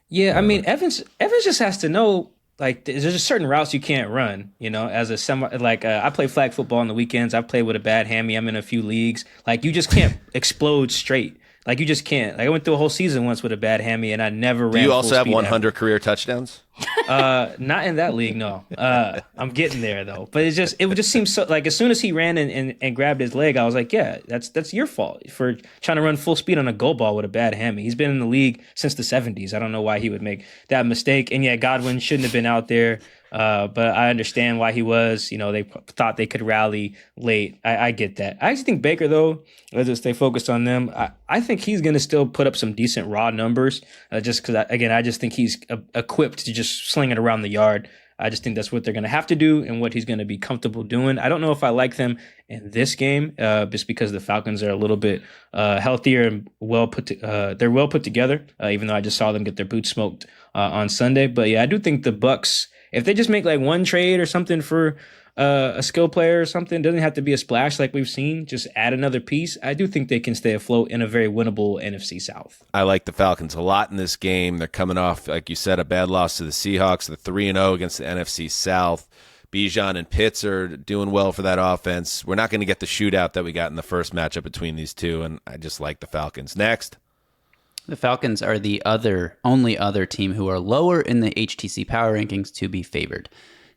Yeah, I mean, Evans just has to know. Like, there's just certain routes you can't run, you know, as I play flag football on the weekends. I've played with a bad hammy. I'm in a few leagues. Like, you just can't explode straight. Like, you just can't. Like, I went through a whole season once with a bad hammy, and I never ran. Do you also have 100 ever. career touchdowns? Not in that league, no. I'm getting there, though. But it would just seem so, like, as soon as he ran and grabbed his leg, I was like, yeah, that's your fault for trying to run full speed on a goal ball with a bad hammy. He's been in the league since the 70s. I don't know why he would make that mistake. And yeah, Godwin shouldn't have been out there. But I understand why he was. You know, they thought they could rally late. I get that. I actually think Baker, though, let's just stay focused on them. I think he's going to still put up some decent raw numbers just because, again, I just think he's equipped to just sling it around the yard. I just think that's what they're going to have to do and what he's going to be comfortable doing. I don't know if I like them in this game just because the Falcons are a little bit healthier and they're well put together, even though I just saw them get their boots smoked on Sunday. But, yeah, I do think the Bucs, if they just make like one trade or something for a skill player or something, doesn't have to be a splash like we've seen, just add another piece, I do think they can stay afloat in a very winnable NFC South. I like the Falcons a lot in this game. They're coming off, like you said, a bad loss to the Seahawks. They're 3-0 against the NFC South. Bijan and Pitts are doing well for that offense. We're not going to get the shootout that we got in the first matchup between these two, and I just like the Falcons. Next. The Falcons are the only other team who are lower in the HTC power rankings to be favored.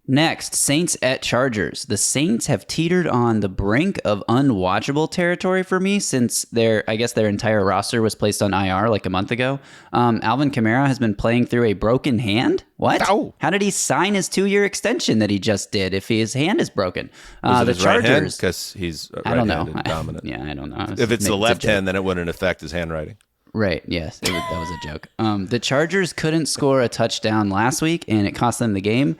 Next, Saints at Chargers. The Saints have teetered on the brink of unwatchable territory for me since their entire roster was placed on IR like a month ago. Alvin Kamara has been playing through a broken hand. What? Ow. How did he sign his 2-year extension that he just did if his hand is broken? Was it the his right hand? Chargers, Because he's I don't know. dominant. Yeah, I don't know. If it's the left hand, then it wouldn't affect his handwriting. Right, yes, that was a joke. The Chargers couldn't score a touchdown last week, and it cost them the game.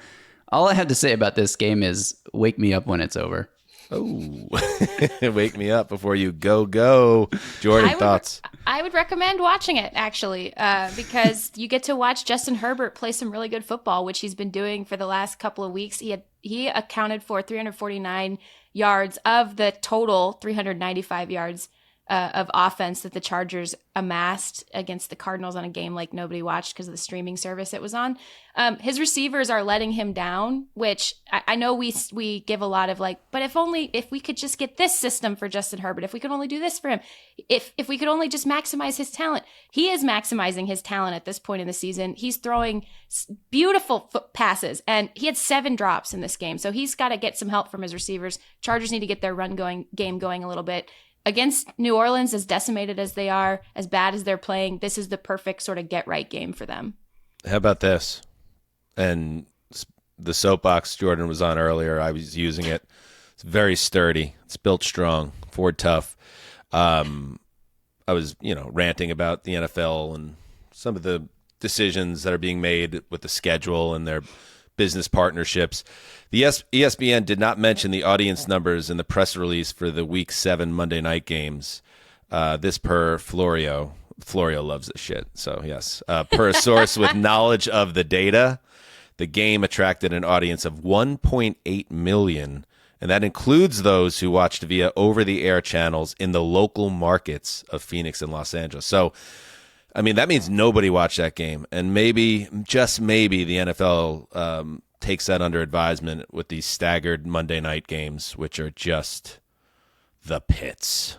All I have to say about this game is wake me up when it's over. Oh, wake me up before you go. Jourdan, thoughts? I would recommend watching it, actually, because you get to watch Justin Herbert play some really good football, which he's been doing for the last couple of weeks. He accounted for 349 yards of the total 395 yards of offense that the Chargers amassed against the Cardinals on a game like nobody watched because of the streaming service it was on. His receivers are letting him down, which I know we give a lot of like, but if we could just get this system for Justin Herbert, if we could only do this for him, if we could only just maximize his talent. He is maximizing his talent at this point in the season. He's throwing beautiful passes, and he had 7 drops in this game. So he's got to get some help from his receivers. Chargers need to get their game going a little bit. Against New Orleans, as decimated as they are, as bad as they're playing, this is the perfect sort of get-right game for them. How about this? And the soapbox Jourdan was on earlier, I was using it. It's very sturdy. It's built strong. Ford tough. I was, ranting about the NFL and some of the decisions that are being made with the schedule and their business partnerships. The ESPN did not mention the audience numbers in the press release for the Week 7 Monday night games. This per Florio. Florio loves this shit, so yes. Per a source with knowledge of the data, the game attracted an audience of 1.8 million And that includes those who watched via over-the-air channels in the local markets of Phoenix and Los Angeles. So, I mean, that means nobody watched that game. And maybe, just maybe, the NFL takes that under advisement with these staggered Monday night games, which are just the pits.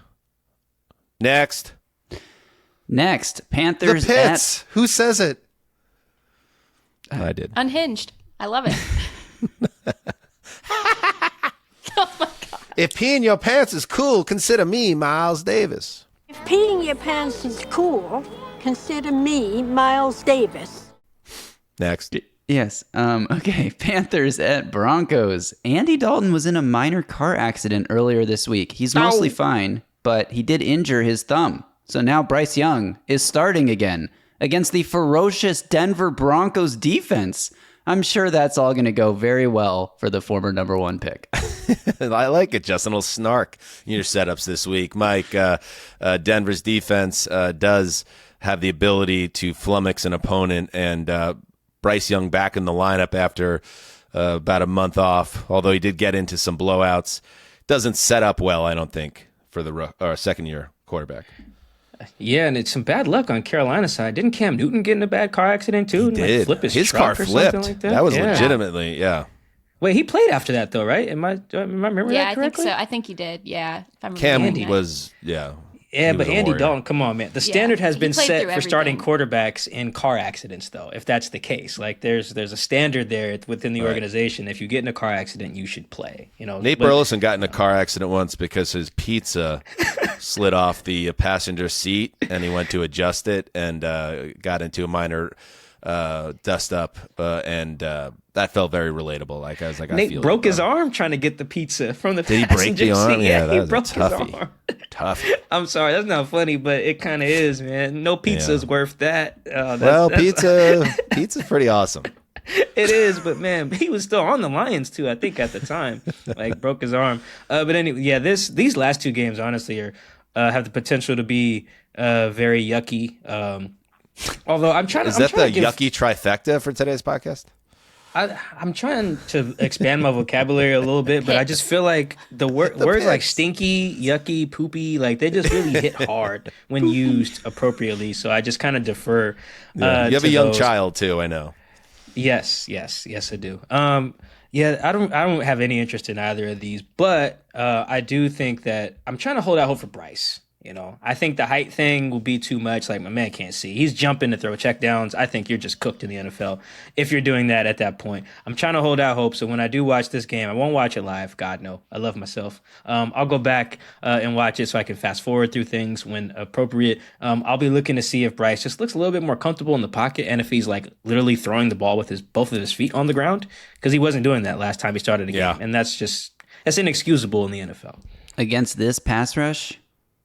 Next, Panthers the pits. Who says it? I did. Unhinged. I love it. Oh my God. If peeing your pants is cool, consider me Miles Davis. If peeing your pants is cool, consider me Miles Davis. Next. Yes. Okay. Panthers at Broncos. Andy Dalton was in a minor car accident earlier this week. He's mostly fine, but he did injure his thumb. So now Bryce Young is starting again against the ferocious Denver Broncos defense. I'm sure that's all going to go very well for the former number 1 pick. I like it, Justin. A little snark in your setups this week. Mike, Denver's defense does have the ability to flummox an opponent, and Bryce Young back in the lineup after about a month off, although he did get into some blowouts. Doesn't set up well, I don't think, for the second-year quarterback. Yeah, and it's some bad luck on Carolina's side. Didn't Cam Newton get in a bad car accident too? He did. Like, flip his car truck or flipped. something like that? That was legitimately, yeah. Wait, he played after that though, right? Am I remembering that correctly? I think so. I think he did. Yeah. If I'm Cam remembering was, yeah. Yeah, He but was a Andy warrior. Dalton, come on, man. The standard has He been played set through for starting everything. quarterbacks in car accidents, though, if that's the case. Like, there's a standard there within the organization. If you get in a car accident, you should play. You know, Nate Burleson got in a car accident once because his pizza slid off the passenger seat, and he went to adjust it and got into a minor dust up, and that felt very relatable. Like, I was like, I Nate feel broke it, his bro. arm trying to get the pizza from the Did he break the passenger arm? seat. Yeah, that he was a broke his toughie. arm. Tough. I'm sorry, that's not funny, but it kind of is, man. No pizza's worth that. Pizza's pretty awesome. It is, but man, he was still on the Lions too, I think, at the time. Like, broke his arm. But anyway, yeah, these last 2 games honestly are have the potential to be very yucky. Although I'm trying. Is that the yucky trifecta for today's podcast? I'm trying to expand my vocabulary a little bit, but I just feel like the words like stinky, yucky, poopy, like they just really hit hard when used appropriately. So I just kind of defer. You have a young child too, I know. Yes, I do. Yeah, I don't have any interest in either of these, but I do think that I'm trying to hold out hope for Bryce. You know, I think the height thing will be too much. Like, my man can't see. He's jumping to throw checkdowns. I think you're just cooked in the NFL if you're doing that at that point. I'm trying to hold out hope. So when I do watch this game, I won't watch it live. God, no. I love myself. I'll go back and watch it so I can fast forward through things when appropriate. I'll be looking to see if Bryce just looks a little bit more comfortable in the pocket and if he's like literally throwing the ball with both of his feet on the ground, because he wasn't doing that last time he started a game. And that's inexcusable in the NFL. Against this pass rush,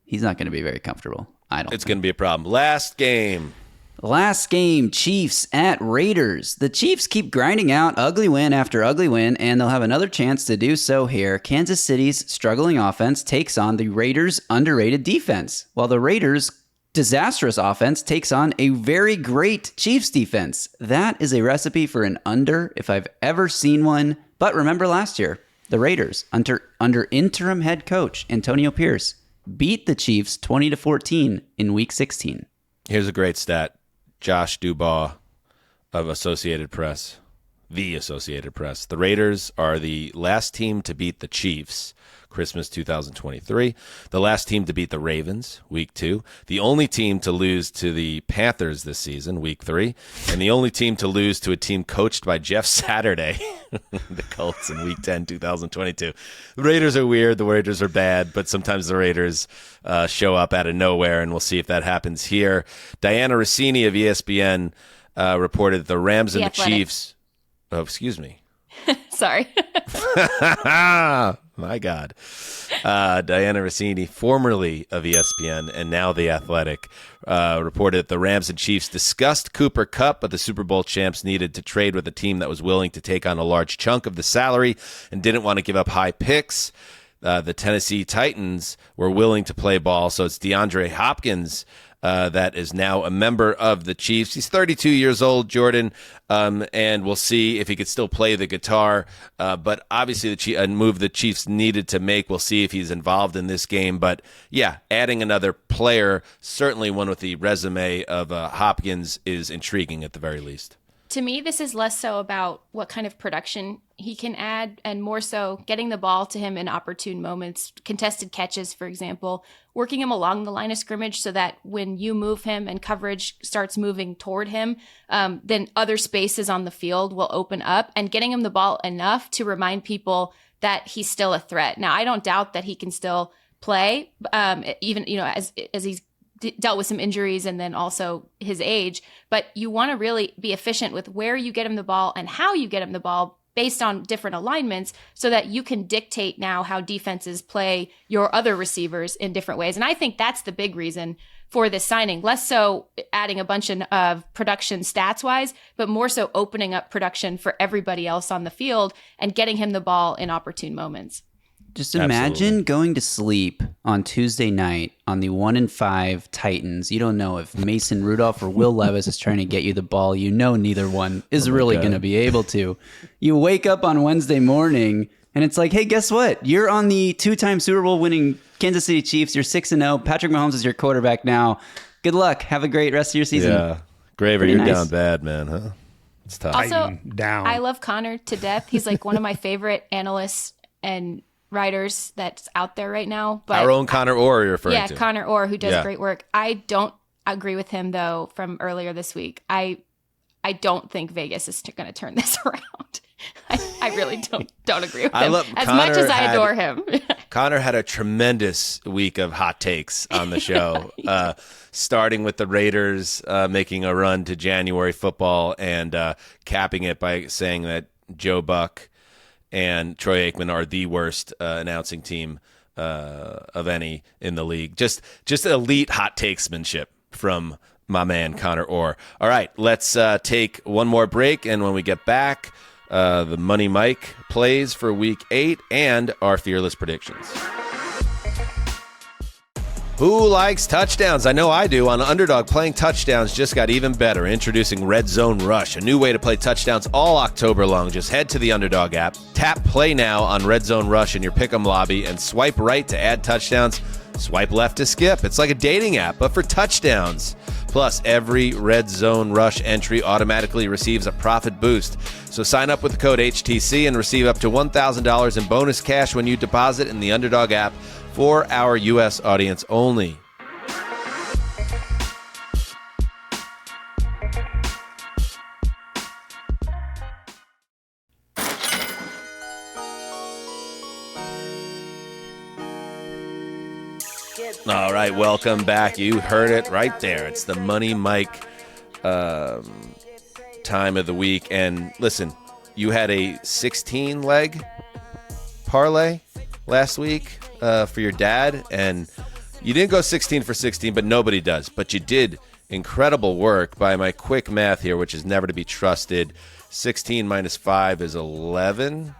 he's not going to be very comfortable. It's going to be a problem. Last game, Chiefs at Raiders. The Chiefs keep grinding out ugly win after ugly win, and they'll have another chance to do so here. Kansas City's struggling offense takes on the Raiders' underrated defense, while the Raiders' disastrous offense takes on a very great Chiefs defense. That is a recipe for an under if I've ever seen one. But remember last year, the Raiders, under interim head coach Antonio Pierce, beat the Chiefs 20-14 in Week 16. Here's a great stat. Josh Dubar of Associated Press, the Associated Press. The Raiders are the last team to beat the Chiefs, Christmas 2023. The last team to beat the Ravens, Week 2. The only team to lose to the Panthers this season, Week 3. And the only team to lose to a team coached by Jeff Saturday, the Colts, in Week 10, 2022. The Raiders are weird. The Raiders are bad, but sometimes the Raiders show up out of nowhere, and we'll see if that happens here. Diana Rossini of ESPN reported the Rams and the Chiefs. Oh, excuse me. Sorry. My God. Diana Rossini, formerly of ESPN and now The Athletic, reported that the Rams and Chiefs discussed Cooper Kupp, but the Super Bowl champs needed to trade with a team that was willing to take on a large chunk of the salary and didn't want to give up high picks. the Tennessee Titans were willing to play ball. So it's DeAndre Hopkins that is now a member of the Chiefs. He's 32 years old, Jourdan, and we'll see if he could still play the guitar. But obviously, a move the Chiefs needed to make. We'll see if he's involved in this game. But yeah, adding another player, certainly one with the resume of Hopkins, is intriguing at the very least. To me, this is less so about what kind of production he can add and more so getting the ball to him in opportune moments, contested catches, for example, working him along the line of scrimmage so that when you move him and coverage starts moving toward him, then other spaces on the field will open up, and getting him the ball enough to remind people that he's still a threat. Now, I don't doubt that he can still play, even, as he's dealt with some injuries and then also his age, but you want to really be efficient with where you get him the ball and how you get him the ball based on different alignments so that you can dictate now how defenses play your other receivers in different ways. And I think that's the big reason for this signing, less so adding a bunch of production stats wise, but more so opening up production for everybody else on the field and getting him the ball in opportune moments. Just imagine going to sleep on Tuesday night on the 1-5 Titans. You don't know if Mason Rudolph or Will Levis is trying to get you the ball. You know neither one is really going to be able to. You wake up on Wednesday morning and it's like, hey, guess what? You're on the 2-time Super Bowl winning Kansas City Chiefs. You're 6-0. Patrick Mahomes is your quarterback now. Good luck. Have a great rest of your season. Yeah. Graver, you're down bad, man, huh? It's tough. Also, I love Connor to death. He's like one of my favorite analysts and writers that's out there right now. But our own Connor Orr you're referring to. Yeah, Connor Orr, who does great work. I don't agree with him, though, from earlier this week. I don't think Vegas is going to turn this around. I really don't agree with him. As much as I adore him. Connor had a tremendous week of hot takes on the show, starting with the Raiders making a run to January football and capping it by saying that Joe Buck and Troy Aikman are the worst announcing team of any in the league. Just elite hot takesmanship from my man Connor Orr. All right, let's take one more break, and when we get back, the Money Mike plays for Week 8 and our fearless predictions. Who likes touchdowns? I know I do. On Underdog, playing touchdowns just got even better. Introducing Red Zone Rush, a new way to play touchdowns all October long. Just head to the Underdog app, tap play now on Red Zone Rush in your pick'em lobby, and swipe right to add touchdowns. Swipe left to skip. It's like a dating app, but for touchdowns. Plus, every Red Zone Rush entry automatically receives a profit boost. So sign up with the code HTC and receive up to $1,000 in bonus cash when you deposit in the Underdog app for our U.S. audience only. All right, welcome back. You heard it right there. It's the Money Mike time of the week. And listen, you had a 16-leg parlay last week for your dad, and you didn't go 16 for 16, but nobody does. But you did incredible work by my quick math here, which is never to be trusted. 16 minus 5 is 11.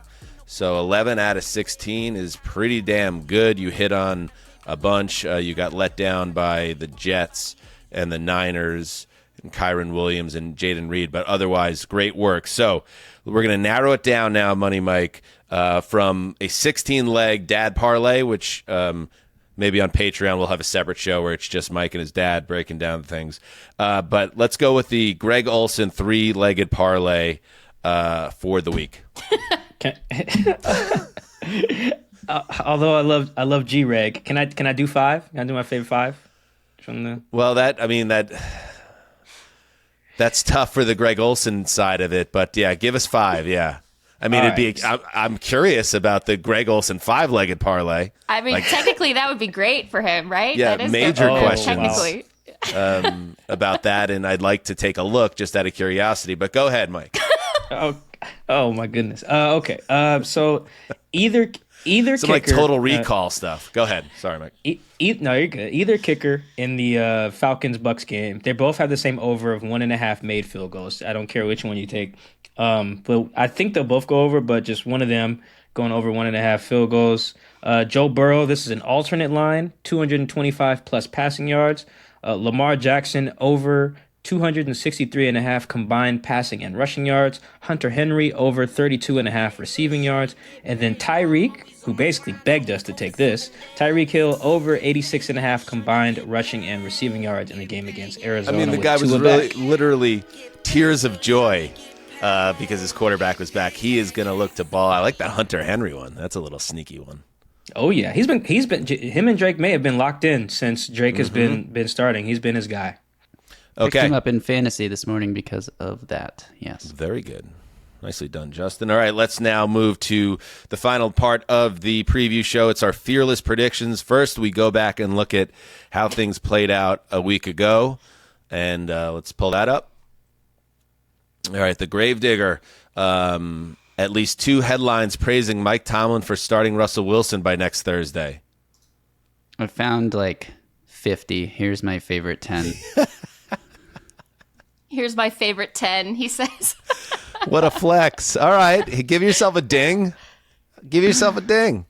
So 11 out of 16 is pretty damn good. You hit on a bunch. You got let down by the Jets and the Niners and Kyron Williams and Jaden Reed, but otherwise great work. So we're going to narrow it down now, Money Mike, from a 16-leg dad parlay, which maybe on Patreon we'll have a separate show where it's just Mike and his dad breaking down things. But let's go with the Greg Olsen 3-legged parlay for the week. Although I love G-Reg, can I do 5? Can I do my favorite 5 from the? Well, that's tough for the Greg Olsen side of it, but yeah, give us 5. Yeah, I mean, I'm curious about the Greg Olsen 5-legged parlay. I mean, technically that would be great for him, right? Yeah, that is major questions technically about that, and I'd like to take a look just out of curiosity. But go ahead, Mike. Oh my goodness. Okay. So either some kicker, like total recall stuff. Go ahead. Sorry, Mike. No, you're good. Either kicker in the Falcons-Bucks game. They both have the same over of 1.5 made field goals. I don't care which one you take. But I think they'll both go over, but just one of them going over 1.5 field goals. Joe Burrow, this is an alternate line, 225 plus passing yards. Lamar Jackson over 263.5 combined passing and rushing yards. Hunter Henry over 32.5 receiving yards. And then Tyreek, who basically begged us to take this, Tyreek Hill over 86.5 combined rushing and receiving yards in the game against Arizona. I mean, the guy was literally tears of joy because his quarterback was back. He is going to look to ball. I like that Hunter Henry one. That's a little sneaky one. Oh yeah, he's been him and Drake may have been locked in since Drake has been starting. He's been his guy. Picked him up in fantasy this morning because of that. Yes. Very good. Nicely done, Justin. All right, let's now move to the final part of the preview show. It's our fearless predictions. First, we go back and look at how things played out a week ago. And let's pull that up. All right, the Gravedigger. At least 2 headlines praising Mike Tomlin for starting Russell Wilson by next Thursday. I found like 50. Here's my favorite 10. Here's my favorite 10, he says. What a flex. All right. Give yourself a ding. Give yourself a ding.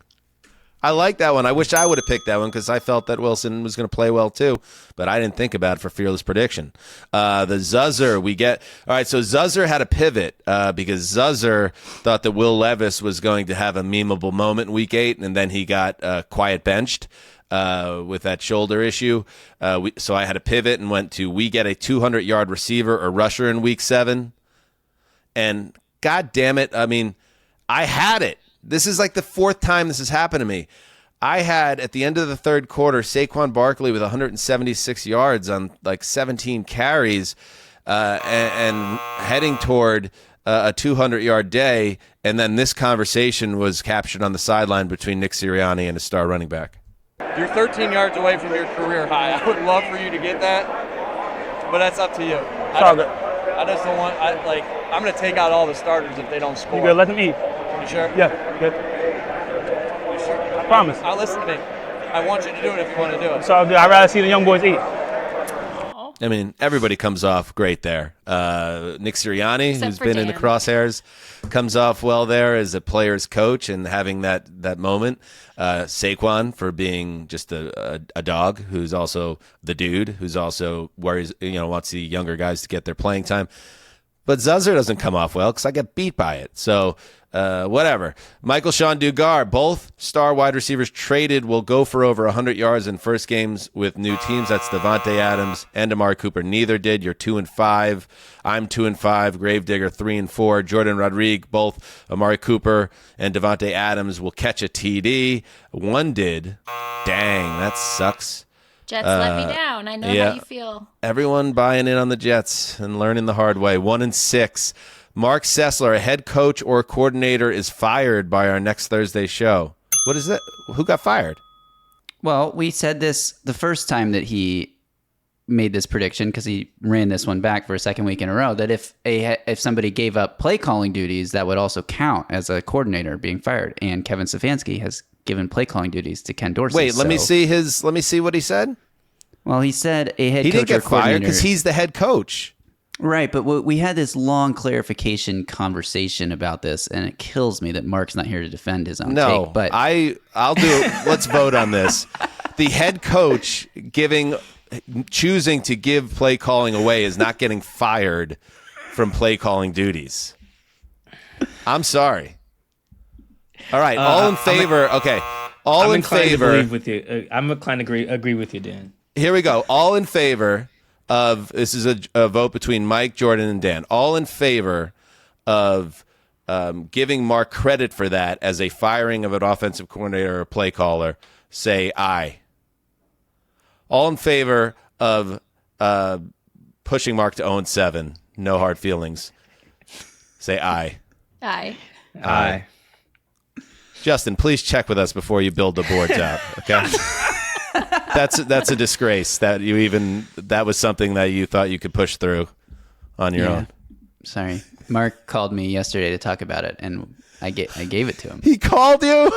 I like that one. I wish I would have picked that one because I felt that Wilson was going to play well too, but I didn't think about it for fearless prediction. The Zuzzer we get. All right, so Zuzzer had a pivot because Zuzzer thought that Will Levis was going to have a memeable moment in week 8, and then he got quiet benched with that shoulder issue. So I had a pivot and went to we get a 200-yard receiver or rusher in week 7. And God damn it, I mean, I had it. This is like the 4th time this has happened to me. I had, at the end of the 3rd quarter, Saquon Barkley with 176 yards on like 17 carries and heading toward a 200-yard day. And then this conversation was captured on the sideline between Nick Sirianni and a star running back. You're 13 yards away from your career high. I would love for you to get that, but that's up to you. I just don't want. I'm going to take out all the starters if they don't score. You good? Let them eat. You sure? Yeah, good. You sure? I promise. I'll listen to me. I want you to do it if you want to do it. So I'd rather see the young boys eat. I mean, everybody comes off great there. Nick Sirianni, who's been in the crosshairs, comes off well there as a player's coach and having that moment. Saquon for being just a dog who's also the dude who's also worries, wants the younger guys to get their playing time. But Zuzzer doesn't come off well because I get beat by it. So whatever. Michael-Shawn Dugar, both star wide receivers traded, will go for over 100 yards in first games with new teams. That's Devontae Adams and Amari Cooper. Neither did. You're 2-5. I'm 2-5. Gravedigger 3-4. Jourdan Rodrigue, both Amari Cooper and Devontae Adams will catch a TD. One did. Dang, that sucks. Jets let me down. I know how you feel. Everyone buying in on the Jets and learning the hard way. 1-6. Mark Sessler, a head coach or coordinator, is fired by our next Thursday show. What is it? Who got fired? Well, we said this the first time that he made this prediction because he ran this one back for a second week in a row, that if somebody gave up play calling duties, that would also count as a coordinator being fired. And Kevin Stefanski has given play calling duties to Ken Dorsey. Wait, let me see what he said. Well, he said a head coach or coordinator. He didn't get fired because he's the head coach. Right, but we had this long clarification conversation about this, and it kills me that Mark's not here to defend his own take. But I'll do it. Let's vote on this. The head coach choosing to give play calling away is not getting fired from play calling duties. I'm sorry. All right, all in favor. All in favor. I'm inclined to agree with you, Dan. Here we go. All in favor of, this is a vote between Mike, Jourdan, and Dan. All in favor of giving Mark credit for that as a firing of an offensive coordinator or play caller, say aye. All in favor of pushing Mark to 0-7, no hard feelings, say aye. Aye. Aye. Justin, please check with us before you build the boards out, okay? That's a disgrace that was something that you thought you could push through on your own. Sorry. Mark called me yesterday to talk about it, and I gave it to him. He called you?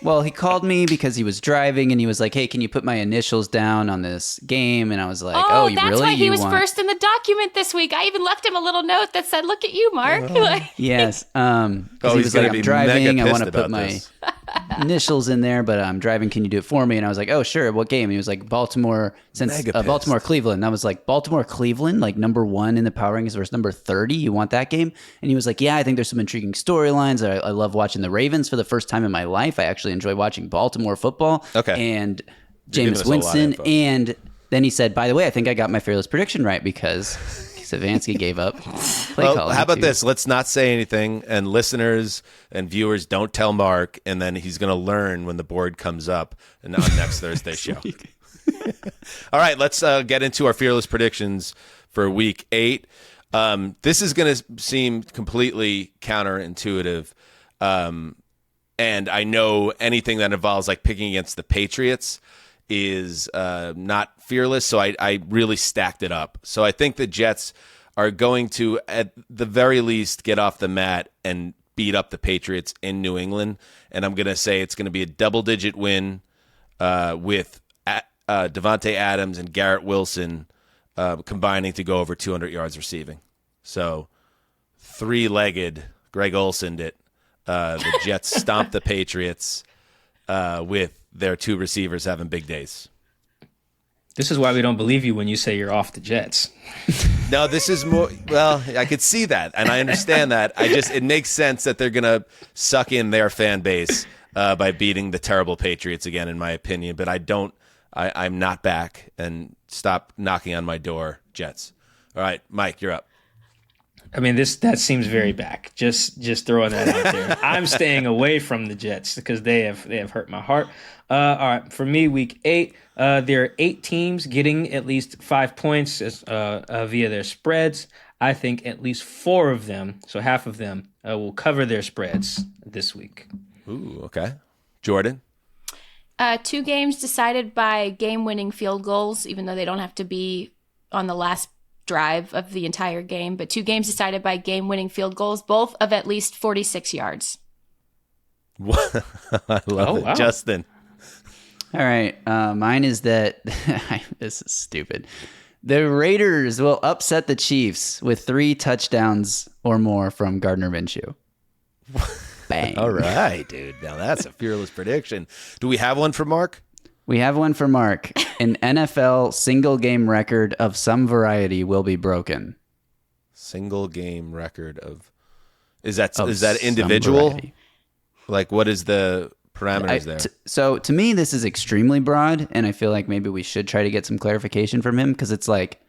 Well, he called me because he was driving, and he was like, "Hey, can you put my initials down on this game?" And I was like, "Oh, you that's really? why he was want... first in the document this week. I even left him a little note that said, "Look at you, Mark." Yes. He was like, "I'm driving. I want to put my initials in there, but I'm driving. Can you do it for me?" And I was like, "Oh, sure. What game?" And he was like, "Baltimore, Baltimore Cleveland." And I was like, "Baltimore Cleveland, like number 1 in the power rankings versus number 30. You want that game?" And he was like, "Yeah, I think there's some intriguing storylines. I love watching the Ravens for the first time in my life. I actually enjoy watching Baltimore football." Okay. And Jameis Winston. And then he said, "By the way, I think I got my fearless prediction right because Savansky gave up play calling." How about this? Let's not say anything, and listeners and viewers don't tell Mark, and then he's going to learn when the board comes up on next Thursday's show. All right, let's get into our fearless predictions for Week 8. This is going to seem completely counterintuitive, and I know anything that involves like picking against the Patriots is not fearless, so I really stacked it up. So I think the Jets are going to, at the very least, get off the mat and beat up the Patriots in New England, and I'm going to say it's going to be a double-digit win with Devontae Adams and Garrett Wilson combining to go over 200 yards receiving. So three-legged Greg Olsen'd it. The Jets stomped the Patriots with their two receivers having big days. This is why we don't believe you when you say you're off the Jets. No, this is more, well, I could see that, and I understand that. It makes sense that they're going to suck in their fan base by beating the terrible Patriots again, in my opinion. But I'm not back, and stop knocking on my door, Jets. All right, Mike, you're up. I mean, that seems very back. Just throwing that out there. I'm staying away from the Jets because they have hurt my heart. All right, for me, Week 8, there are 8 teams getting at least 5 points via their spreads. I think at least 4 of them, so half of them, will cover their spreads this week. Ooh, okay. Jourdan? 2 games decided by game-winning field goals, even though they don't have to be on the last drive of the entire game, but 2 games decided by game-winning field goals, both of at least 46 yards. I love it. Wow. Justin? All right. Mine is that this is stupid. The Raiders will upset the Chiefs with 3 touchdowns or more from Gardner Minshew. Bang. All right, dude. Now that's a fearless prediction. Do we have one for Mark? We have one for Mark. An NFL single game record of some variety will be broken. Single game record of is that individual? Like, what is the parameters there? So to me, this is extremely broad, and I feel like maybe we should try to get some clarification from him because it's like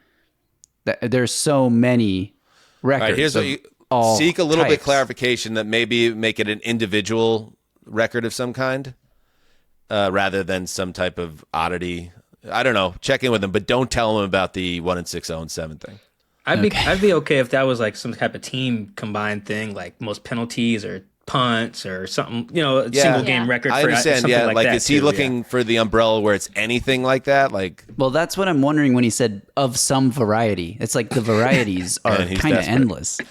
there's so many records. All right, here's what you seek a little bit clarification that maybe make it an individual record of some kind. Rather than some type of oddity. I don't know. Check in with them, but don't tell them about the 1-6-0-7 thing. I'd be okay if that was like some type of team combined thing, like most penalties or punts or something, single game record. I understand. Something like that is he looking for the umbrella where it's anything like that? Like, well, that's what I'm wondering when he said of some variety. It's like the varieties are kind of endless.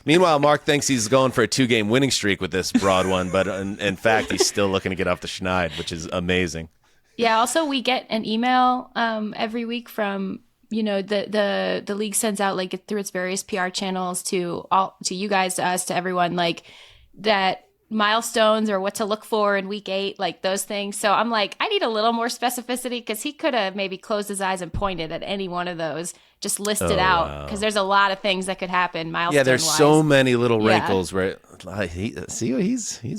Meanwhile, Mark thinks he's going for a 2-game winning streak with this broad one, but in fact, he's still looking to get off the schneid, which is amazing. Yeah. Also, we get an email every week from the league sends out like through its various PR channels to you guys, to us, to everyone, like that milestones or what to look for in Week 8, like those things. So I'm like, I need a little more specificity because he could have maybe closed his eyes and pointed at any one of those, just listed out because there's a lot of things that could happen. Milestone. Yeah, there's so many little wrinkles where he's a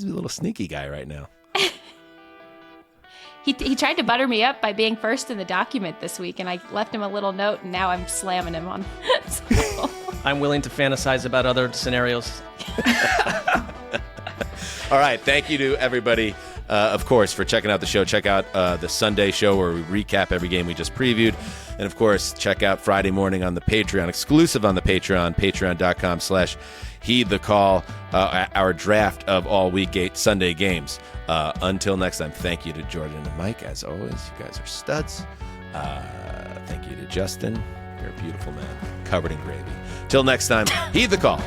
little sneaky guy right now. He tried to butter me up by being first in the document this week, and I left him a little note, and now I'm slamming him on. I'm willing to fantasize about other scenarios. All right. Thank you to everybody, of course, for checking out the show. Check out the Sunday show where we recap every game we just previewed. And, of course, check out Friday morning on the Patreon, exclusive on the Patreon, patreon.com/heedthecall, our draft of all Week 8 Sunday games. Until next time, thank you to Jourdan and Mike. As always, you guys are studs. Thank you to Justin. You're a beautiful man, covered in gravy. Till next time, heed the call.